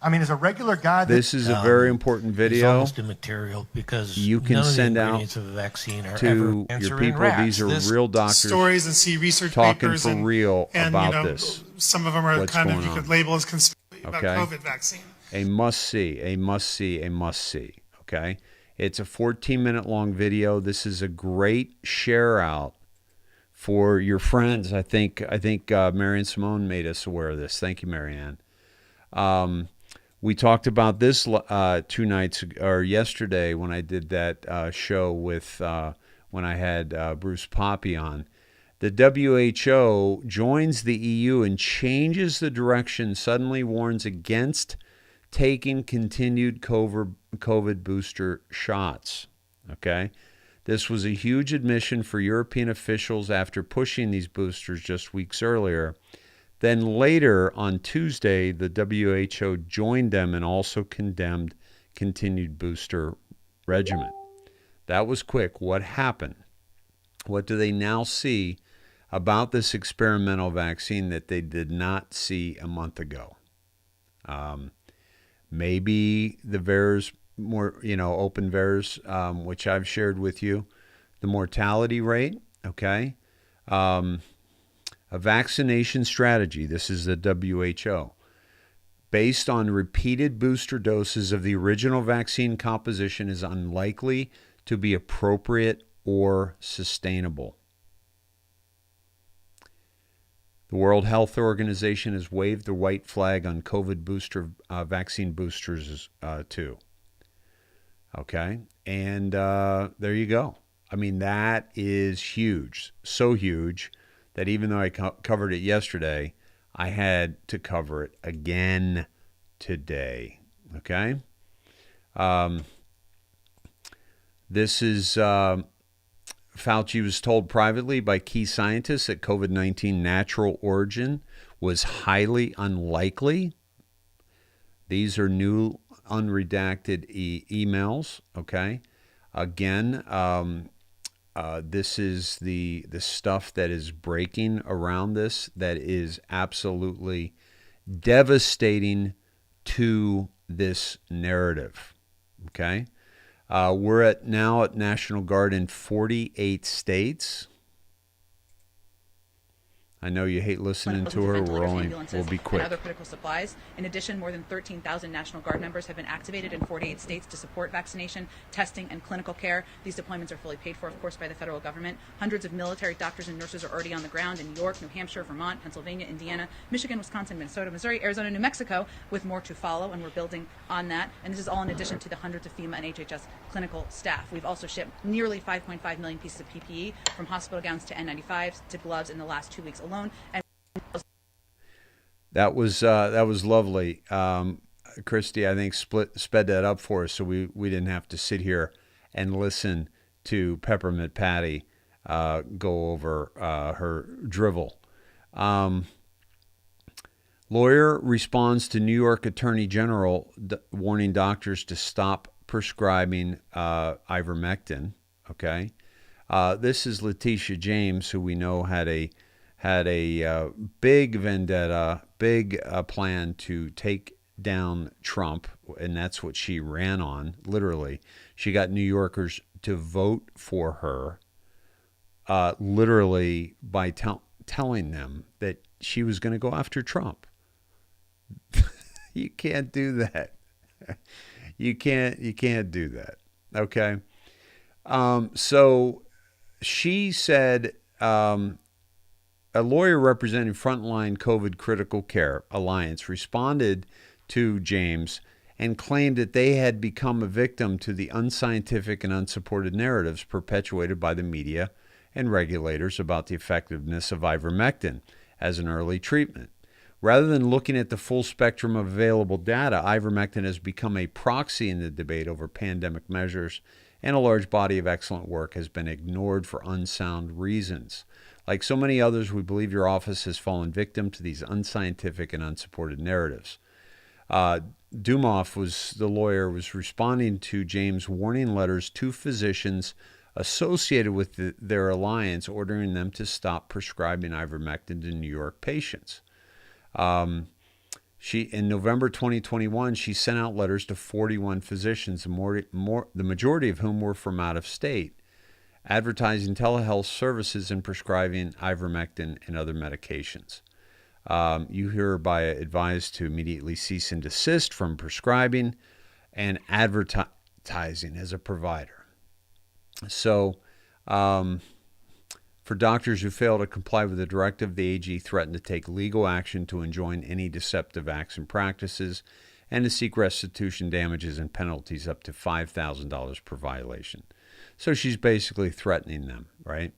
Speaker 9: I mean, as a regular guy,
Speaker 1: this is a very important video.
Speaker 10: It's almost immaterial because
Speaker 1: you can
Speaker 10: none
Speaker 1: send
Speaker 10: of the
Speaker 1: out
Speaker 10: ingredients of the vaccine are
Speaker 1: to
Speaker 10: ever
Speaker 1: your people. These are real doctors
Speaker 11: stories and see research
Speaker 1: talking
Speaker 11: papers
Speaker 1: for real about this.
Speaker 11: Some of them are kind of, you could label as conspiracy about COVID vaccine.
Speaker 1: A must see. Okay. It's a 14-minute long video. This is a great share out for your friends. I think Marianne Simone made us aware of this. Thank you, Marianne. We talked about this 2 nights or yesterday when I did that show with when I had Bruce Poppy on. The WHO joins the EU and changes the direction, suddenly warns against taking continued COVID booster shots. Okay? This was a huge admission for European officials after pushing these boosters just weeks earlier. Then later on Tuesday, the WHO joined them and also condemned continued booster regimen. That was quick. What happened? What do they now see about this experimental vaccine that they did not see a month ago? Maybe the VAERS, open VAERS, which I've shared with you, the mortality rate, okay? A vaccination strategy, this is the WHO, based on repeated booster doses of the original vaccine composition is unlikely to be appropriate or sustainable. The World Health Organization has waved the white flag on COVID booster vaccine boosters too. Okay, and there you go. I mean, that is huge, so huge that even though I covered it yesterday, I had to cover it again today. Okay, this is. Fauci was told privately by key scientists that COVID-19 natural origin was highly unlikely. These are new unredacted emails, okay? Again, this is the stuff that is breaking around this that is absolutely devastating to this narrative, okay? We're now at National Guard in 48 states. I know you hate listening to her. We'll be quick.
Speaker 12: And other critical supplies. In addition, more than 13,000 National Guard members have been activated in 48 states to support vaccination, testing, and clinical care. These deployments are fully paid for, of course, by the federal government. Hundreds of military doctors and nurses are already on the ground in New York, New Hampshire, Vermont, Pennsylvania, Indiana, Michigan, Wisconsin, Minnesota, Missouri, Arizona, New Mexico, with more to follow, and we're building on that. And this is all in addition to the hundreds of FEMA and HHS clinical staff. We've also shipped nearly 5.5 million pieces of PPE, from hospital gowns to N95s to gloves in the last 2 weeks alone. And
Speaker 1: that was lovely. Christy, I think sped that up for us so we didn't have to sit here and listen to Peppermint Patty go over her drivel. Lawyer responds to New York Attorney General warning doctors to stop prescribing ivermectin. Okay, this is Letitia James, who we know had a big vendetta, big plan to take down Trump, and that's what she ran on. Literally, she got New Yorkers to vote for her, literally by telling them that she was going to go after Trump. You can't do that. You can't do that. Okay. So she said, a lawyer representing Frontline COVID Critical Care Alliance responded to James and claimed that they had become a victim to the unscientific and unsupported narratives perpetuated by the media and regulators about the effectiveness of ivermectin as an early treatment. Rather than looking at the full spectrum of available data, ivermectin has become a proxy in the debate over pandemic measures, and a large body of excellent work has been ignored for unsound reasons. Like so many others, we believe your office has fallen victim to these unscientific and unsupported narratives. Dumoff, the lawyer, was responding to James' warning letters to physicians associated with their alliance, ordering them to stop prescribing ivermectin to New York patients. In November 2021, she sent out letters to 41 physicians, the majority of whom were from out of state, advertising telehealth services and prescribing ivermectin and other medications. You hereby advised to immediately cease and desist from prescribing and anesthetizing as a provider. So, for doctors who fail to comply with the directive, the AG threatened to take legal action to enjoin any deceptive acts and practices and to seek restitution damages and penalties up to $5,000 per violation. So she's basically threatening them, right?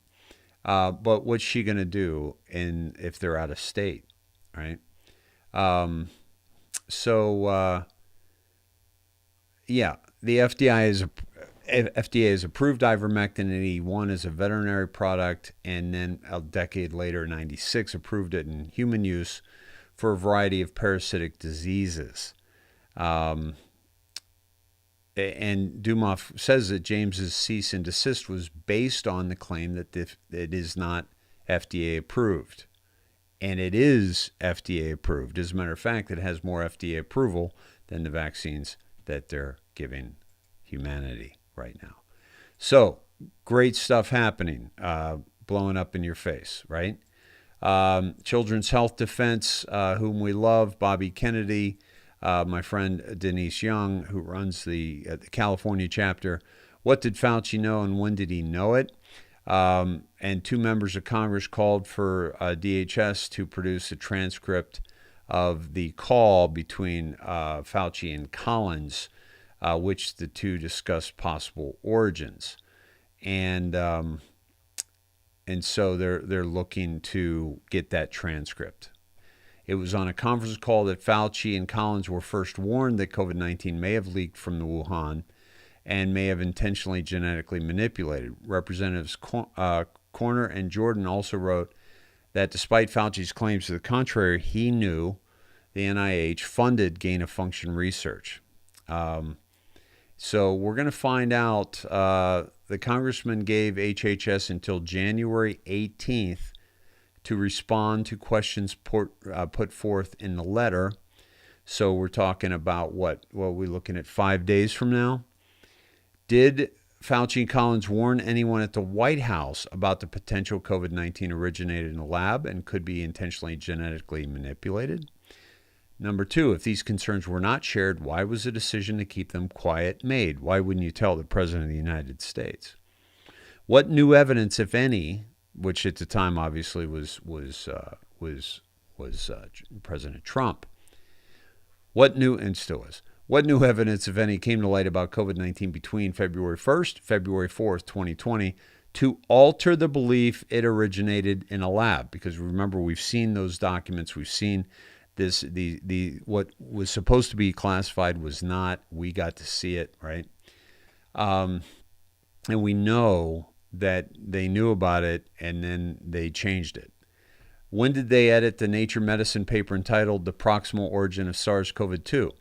Speaker 1: But what's she going to do if they're out of state, right? Yeah, the FDA has approved ivermectin in 81 as a veterinary product, and then a decade later, in 96, approved it in human use for a variety of parasitic diseases. And Dumoff says that James's cease and desist was based on the claim that it is not FDA approved. And it is FDA approved. As a matter of fact, it has more FDA approval than the vaccines that they're giving humanity right now. So, great stuff happening, blowing up in your face, right? Children's Health Defense, whom we love, Bobby Kennedy, my friend Denise Young, who runs the California chapter. What did Fauci know and when did he know it? And 2 members of Congress called for DHS to produce a transcript of the call between Fauci and Collins, which the two discussed possible origins. And so they're looking to get that transcript. It was on a conference call that Fauci and Collins were first warned that COVID-19 may have leaked from the Wuhan and may have intentionally genetically manipulated. Representatives Corner and Jordan also wrote that despite Fauci's claims to the contrary, he knew the NIH funded gain-of-function research. So we're going to find out. The congressman gave HHS until January 18th to respond to questions put forth in the letter. So we're talking about what are we looking at, 5 days from now? Did Fauci and Collins warn anyone at the White House about the potential COVID-19 originated in a lab and could be intentionally genetically manipulated? Number 2, if these concerns were not shared, why was the decision to keep them quiet made? Why wouldn't you tell the President of the United States? What new evidence, if any, which at the time obviously was President Trump, what new evidence, if any, came to light about COVID-19 between February 1st, February 4th, 2020, to alter the belief it originated in a lab? Because remember, we've seen those documents, we've seen this, what was supposed to be classified was not. We got to see it, right? And we know that they knew about it and then they changed it. When did they edit the Nature Medicine paper entitled The Proximal Origin of SARS-CoV-2?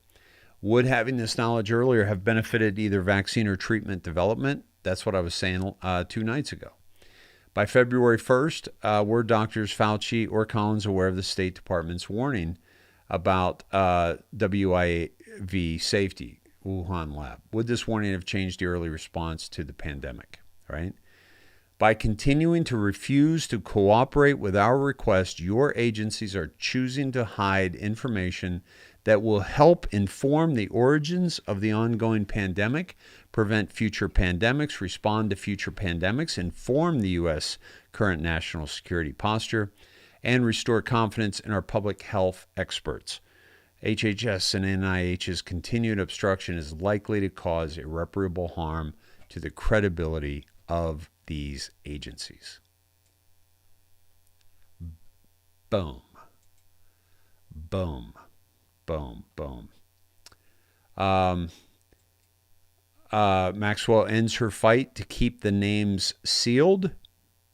Speaker 1: Would having this knowledge earlier have benefited either vaccine or treatment development? That's what I was saying 2 nights ago. By February 1st, were doctors Fauci or Collins aware of the State Department's warning about WIV safety, Wuhan lab? Would this warning have changed the early response to the pandemic, right? By continuing to refuse to cooperate with our request, your agencies are choosing to hide information that will help inform the origins of the ongoing pandemic, prevent future pandemics, respond to future pandemics, inform the U.S. current national security posture, and restore confidence in our public health experts. HHS and NIH's continued obstruction is likely to cause irreparable harm to the credibility of these agencies. Boom. Boom. Boom. Boom. Maxwell ends her fight to keep the names sealed.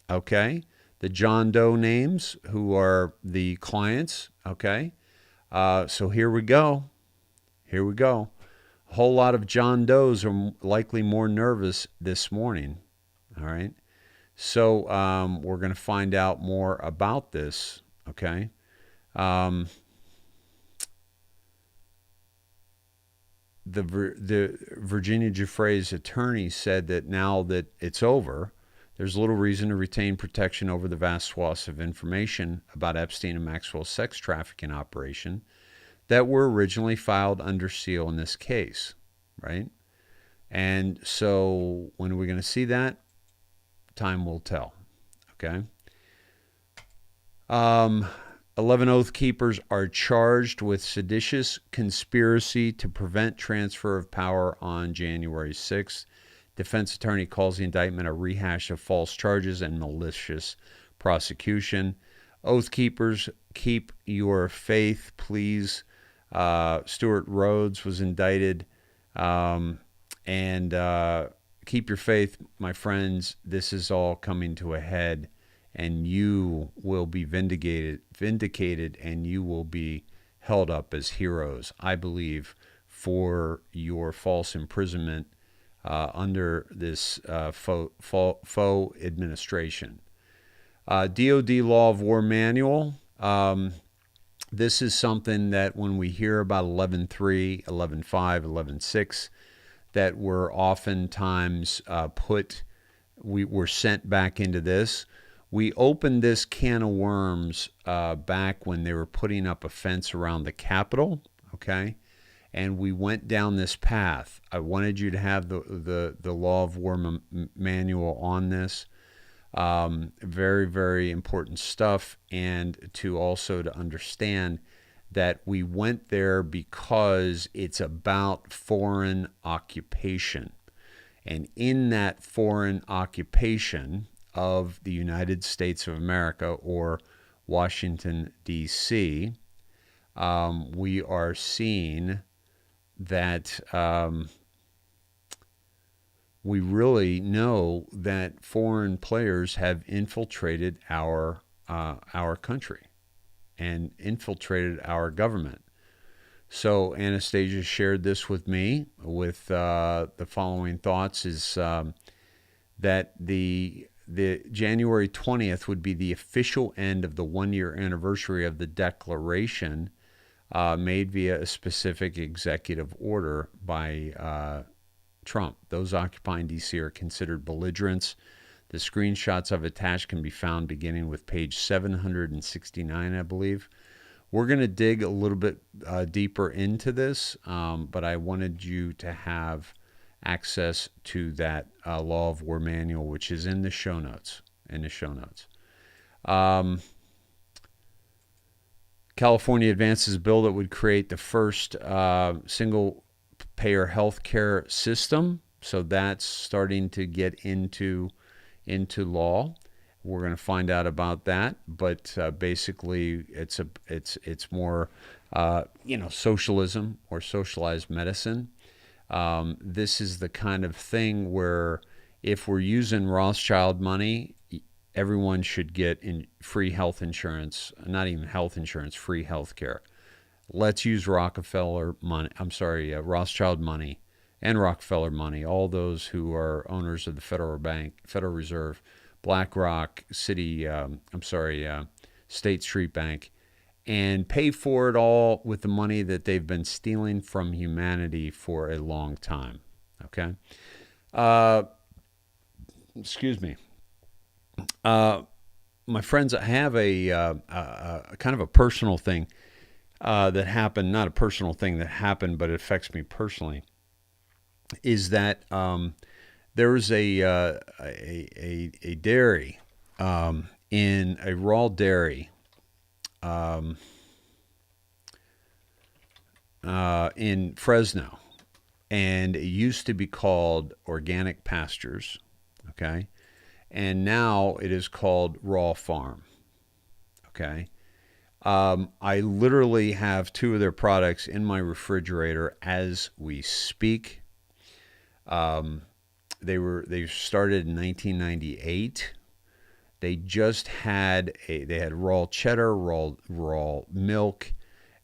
Speaker 1: Okay. The John Doe names, who are the clients. Okay. So here we go. Here we go. A whole lot of John Does are likely more nervous this morning. All right. So we're going to find out more about this. Okay. The Virginia Giuffre's attorney said that now that it's over, there's little reason to retain protection over the vast swaths of information about Epstein and Maxwell's sex trafficking operation that were originally filed under seal in this case, right? And so when are we going to see that? Time will tell. Okay. 11 Oath Keepers are charged with seditious conspiracy to prevent transfer of power on January 6th. Defense attorney calls the indictment a rehash of false charges and malicious prosecution. Oath Keepers, keep your faith, please. Stuart Rhodes was indicted. And keep your faith, my friends. This is all coming to a head, and you will be vindicated, and you will be held up as heroes, I believe, for your false imprisonment under this faux administration. DOD Law of War Manual. This is something that when we hear about 11.3, 11.5, 11.6, that we're oftentimes we're sent back into this. We opened this can of worms back when they were putting up a fence around the Capitol, okay? And we went down this path. I wanted you to have the Law of War manual on this. Very, very important stuff. And to understand that we went there because it's about foreign occupation. And in that foreign occupation of the United States of America, or Washington, D.C., we are seeing that we really know that foreign players have infiltrated our country and infiltrated our government. So Anastasia shared this with me with the following thoughts is that the January 20th would be the official end of the one-year anniversary of the declaration made via a specific executive order by Trump. Those occupying D.C. are considered belligerents. The screenshots I've attached can be found beginning with page 769, I believe. We're going to dig a little bit deeper into this, but I wanted you to have access to that Law of War manual, which is in the show notes. California advances a bill that would create the first single-payer health care system. So that's starting to get into law. We're going to find out about that, but basically, it's more, socialism or socialized medicine. This is the kind of thing where if we're using Rothschild money, everyone should get free health insurance. Not even health insurance, free health care. Let's use Rothschild money, and Rockefeller money. All those who are owners of the Federal Reserve, BlackRock, State Street Bank, and pay for it all with the money that they've been stealing from humanity for a long time. Okay? Excuse me. My friends, I have a kind of a personal thing that happened. Not a personal thing that happened, but it affects me personally. Is that there was a dairy in a raw dairy in Fresno, and it used to be called Organic Pastures, okay, and now it is called Raw Farm, okay. I literally have two of their products in my refrigerator as we speak. They started in 1998. They just had raw cheddar, raw milk.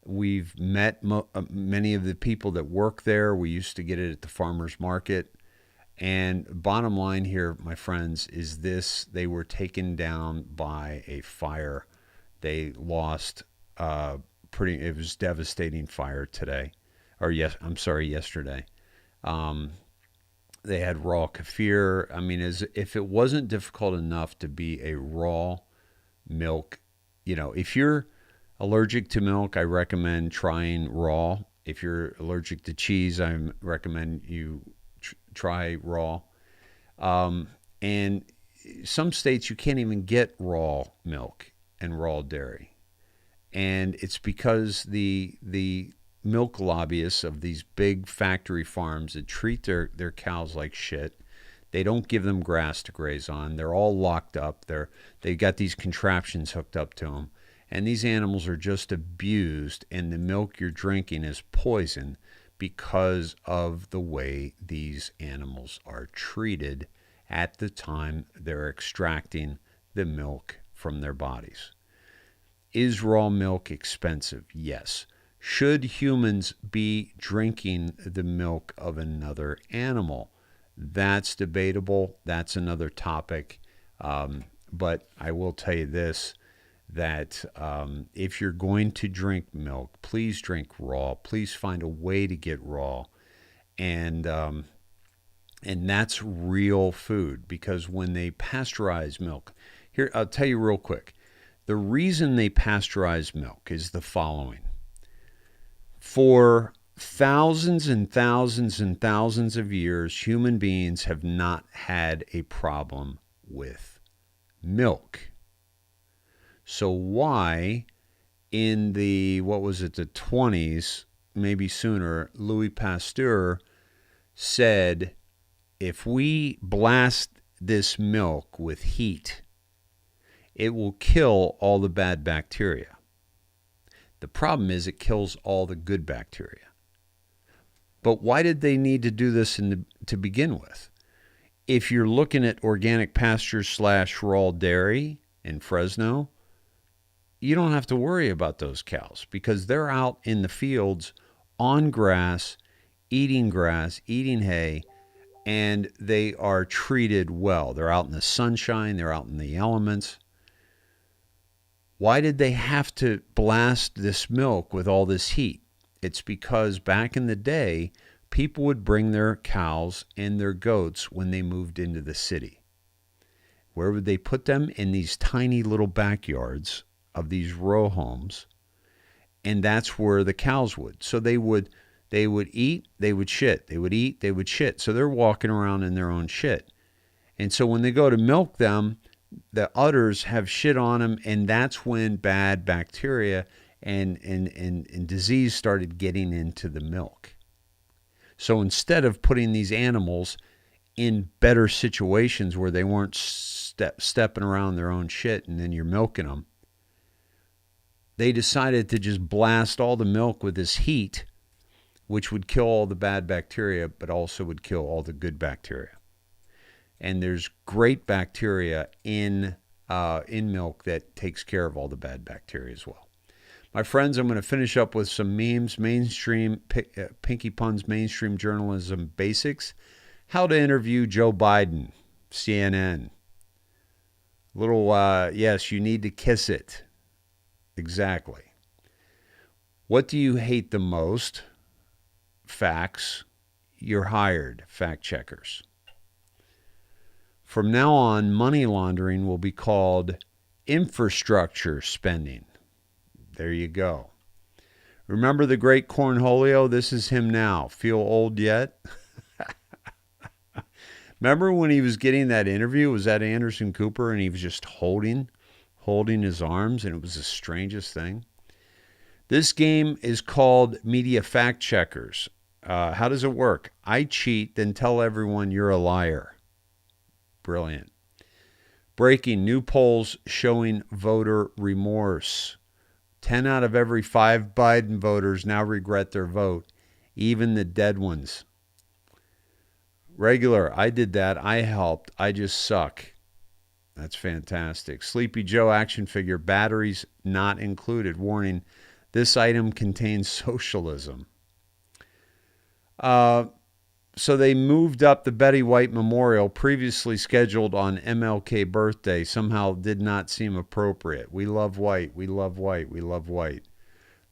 Speaker 1: We've met many of the people that work there. We used to get it at the farmer's market. And bottom line here, my friends, is this: they were taken down by a fire. They lost it was devastating fire today, yesterday. They had raw kefir. I mean, as if it wasn't difficult enough to be a raw milk, if you're allergic to milk, I recommend trying raw. If you're allergic to cheese, I recommend you try raw. And some states you can't even get raw milk and raw dairy. And it's because the milk lobbyists of these big factory farms that treat their cows like shit. They don't give them grass to graze on. They're all locked up. They've got these contraptions hooked up to them. And these animals are just abused, and the milk you're drinking is poison because of the way these animals are treated at the time they're extracting the milk from their bodies. Is raw milk expensive? Yes. Should humans be drinking the milk of another animal? That's debatable. That's another topic. But I will tell you this, that if you're going to drink milk, please drink raw. Please find a way to get raw. And that's real food, because when they pasteurize milk, here, I'll tell you real quick. The reason they pasteurize milk is the following. For thousands and thousands and thousands of years, human beings have not had a problem with milk. So why in the 20s, maybe sooner, Louis Pasteur said, if we blast this milk with heat, it will kill all the bad bacteria. The problem is it kills all the good bacteria. But why did they need to do this to begin with? If you're looking at organic pastures / raw dairy in Fresno, you don't have to worry about those cows because they're out in the fields on grass, eating hay, and they are treated well. They're out in the sunshine. They're out in the elements. Why did they have to blast this milk with all this heat? It's because back in the day, people would bring their cows and their goats when they moved into the city. Where would they put them? In these tiny little backyards of these row homes. And that's where the cows would. So they would eat, they would shit. They would eat, they would shit. So they're walking around in their own shit. And so when they go to milk them, the udders have shit on them, and that's when bad bacteria and disease started getting into the milk. So instead of putting these animals in better situations where they weren't stepping around their own shit and then you're milking them, they decided to just blast all the milk with this heat, which would kill all the bad bacteria, but also would kill all the good bacteria. And there's great bacteria in milk that takes care of all the bad bacteria as well. My friends, I'm going to finish up with some memes, mainstream, Pinky Pun's mainstream journalism basics. How to interview Joe Biden, CNN. Yes, you need to kiss it. Exactly. What do you hate the most? Facts. You're hired, fact checkers. From now on, money laundering will be called infrastructure spending. There you go. Remember the great Cornholio? This is him now. Feel old yet? Remember when he was getting that interview? Was that Anderson Cooper? And he was just holding his arms, and it was the strangest thing. This game is called Media Fact Checkers. How does it work? I cheat, then tell everyone you're a liar. Brilliant. Breaking new polls showing voter remorse. 10 out of every 5 Biden voters now regret their vote, even the dead ones. Regular, I did that. I helped. I just suck. That's fantastic. Sleepy Joe action figure, batteries not included. Warning, this item contains socialism. So they moved up the Betty White Memorial, previously scheduled on MLK birthday. Somehow did not seem appropriate. We love white. We love white. We love white.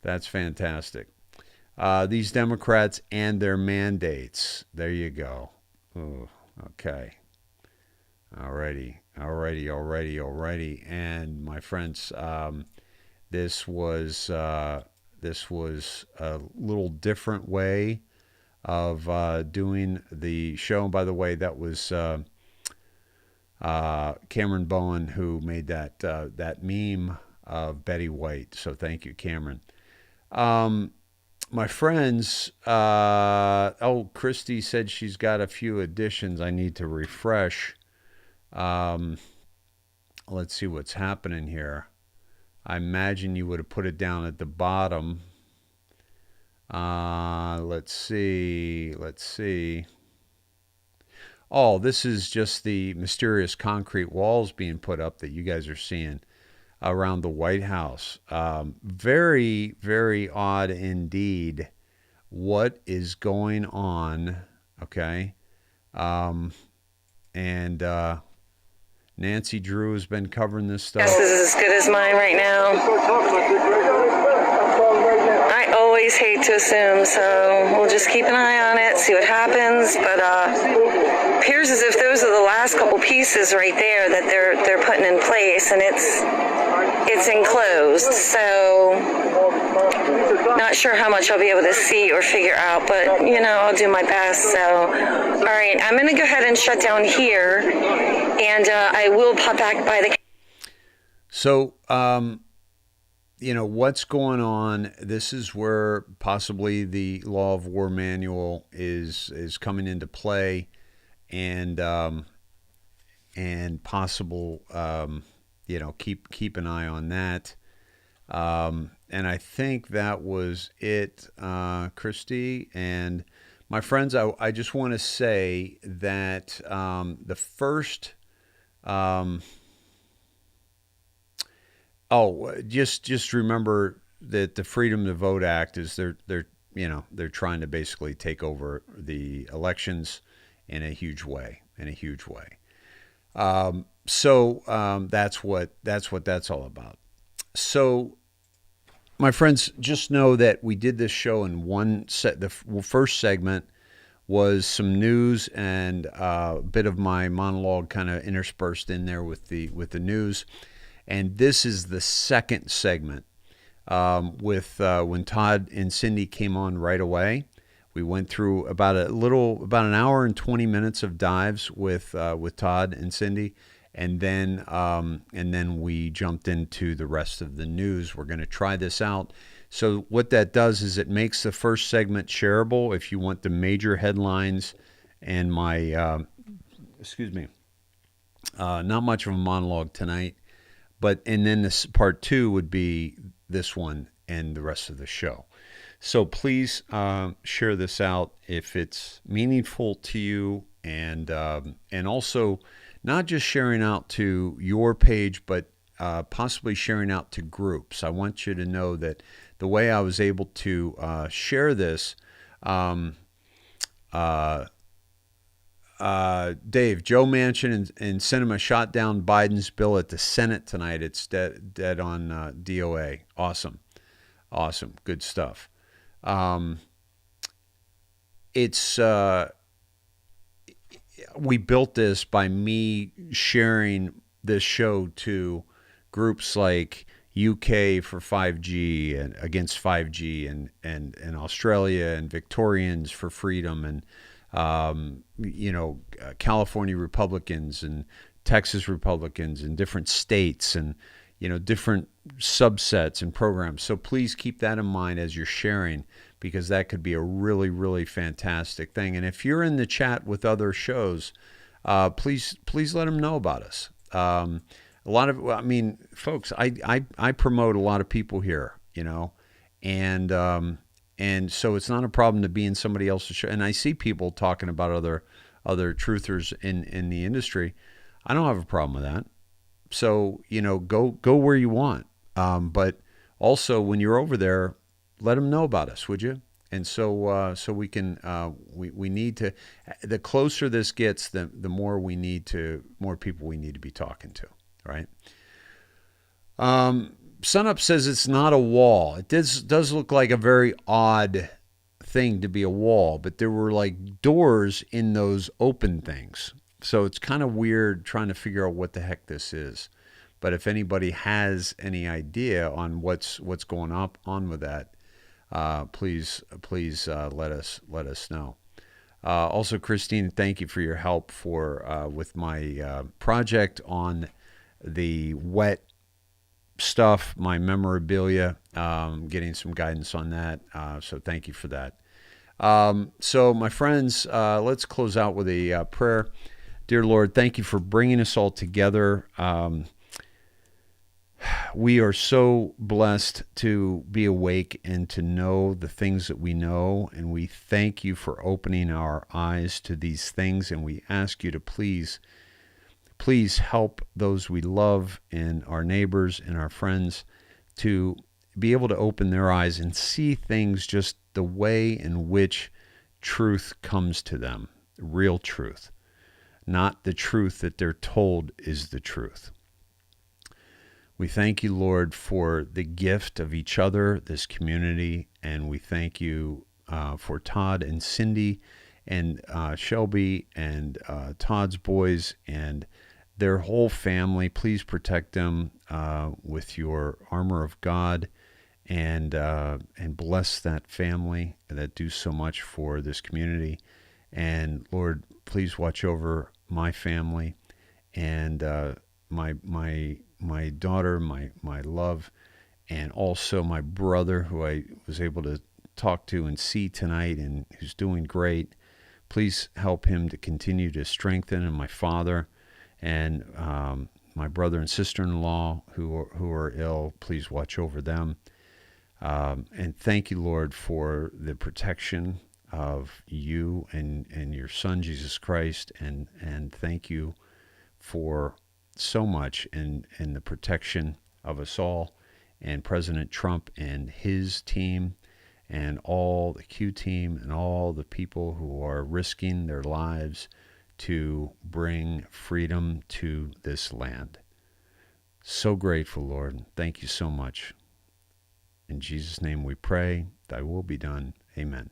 Speaker 1: That's fantastic. These Democrats and their mandates. There you go. Oh, okay. Alrighty. And my friends, this was a little different way of doing the show. And by the way, that was Cameron Bowen who made that meme of Betty White. So thank you, Cameron. My friends, Christy said she's got a few additions. I need to refresh. Let's see what's happening here. I imagine you would have put it down at the bottom. Let's see. Oh, this is just the mysterious concrete walls being put up that you guys are seeing around the White House. Very, very odd indeed. What is going on? Okay. And Nancy Drew has been covering this stuff.
Speaker 13: This is as good as mine right now. I always hate to assume, so we'll just keep an eye on it, see what happens. But appears as if those are the last couple pieces right there that they're putting in place, and it's enclosed. So not sure how much I'll be able to see or figure out, but I'll do my best. So all right, I'm going to go ahead and shut down here, and I will pop back by the.
Speaker 1: So what's going on. This is where possibly the Law of War manual is coming into play, and possible keep an eye on that. And I think that was it, Christy. And my friends, I just want to say that the first just remember that the Freedom to Vote Act is they're trying to basically take over the elections in a huge way. So that's what that's all about. So, my friends, just know that we did this show in one set. The first segment was some news and a bit of my monologue kind of interspersed in there with the news. And this is the second segment with when Todd and Cindy came on right away. We went through about an hour and 20 minutes of dives with Todd and Cindy, and then we jumped into the rest of the news. We're going to try this out. So what that does is it makes the first segment shareable if you want the major headlines and my not much of a monologue tonight. And then this part 2 would be this one and the rest of the show. So please share this out if it's meaningful to you, and also not just sharing out to your page, but possibly sharing out to groups. I want you to know that the way I was able to share this. Dave, Joe Manchin and Sinema shot down Biden's bill at the Senate tonight. It's dead on DOA. Awesome. Good stuff. We built this by me sharing this show to groups like UK for 5G and against 5G and Australia, and Victorians for freedom, and California Republicans and Texas Republicans in different states, and different subsets and programs. So please keep that in mind as you're sharing, because that could be a really, really fantastic thing. And if you're in the chat with other shows, please let them know about us. Folks, I promote a lot of people here, and so it's not a problem to be in somebody else's show. And I see people talking about other truthers in the industry. I don't have a problem with that. So, go where you want. But also when you're over there, let them know about us, would you? And so we can, we need to, the closer this gets, the more people we need to be talking to, right? Sunup says it's not a wall. It does look like a very odd thing to be a wall, but there were like doors in those open things. So it's kind of weird trying to figure out what the heck this is. But if anybody has any idea on what's going on with that, please let us know. Also, Christine, thank you for your help with my project on the wet stuff, my memorabilia, getting some guidance on that. So thank you for that. So my friends, let's close out with a prayer. Dear Lord, thank you for bringing us all together. We are so blessed to be awake and to know the things that we know, and we thank you for opening our eyes to these things, and we ask you to please help those we love and our neighbors and our friends to be able to open their eyes and see things just the way in which truth comes to them, real truth, not the truth that they're told is the truth. We thank you, Lord, for the gift of each other, this community, and we thank you for Todd and Cindy and Shelby and Todd's boys and their whole family. Please protect them with your armor of God, and bless that family that do so much for this community. And Lord, please watch over my family and my daughter, my love, and also my brother, who I was able to talk to and see tonight and who's doing great. Please help him to continue to strengthen, and my father and my brother and sister-in-law who are ill. Please watch over them. And thank you, Lord, for the protection of you and your Son, Jesus Christ. And thank you for so much in the protection of us all, and President Trump and his team, and all the Q team, and all the people who are risking their lives to bring freedom to this land. So grateful, Lord. Thank you so much. In Jesus' name we pray, thy will be done. Amen.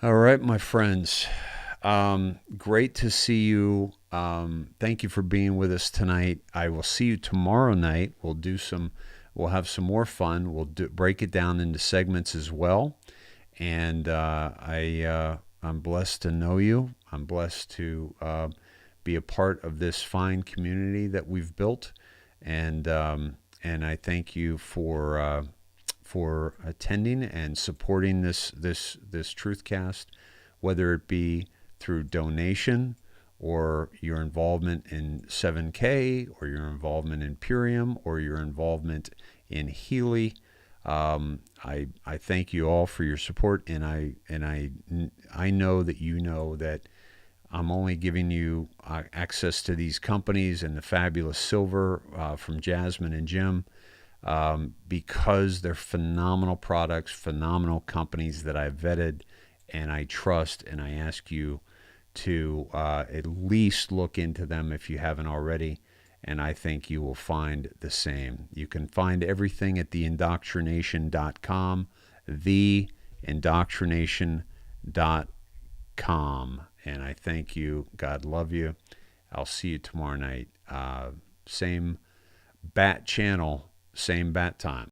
Speaker 1: All right, my friends. Great to see you. Thank you for being with us tonight. I will see you tomorrow night. We'll have some more fun. We'll break it down into segments as well. And I'm blessed to know you. I'm blessed to be a part of this fine community that we've built. And I thank you for attending and supporting this Truthcast, whether it be through donation or your involvement in 7K or your involvement in Purium or your involvement in Healy. I thank you all for your support, and I know that you know that I'm only giving you access to these companies and the fabulous silver from Jasmine and Jim because they're phenomenal products, phenomenal companies that I've vetted and I trust, and I ask you to at least look into them if you haven't already, and I think you will find the same. You can find everything at INdoctriNATION.com, INdoctriNATION.com, and I thank you. God love you. I'll see you tomorrow night. Same bat channel, same bat time.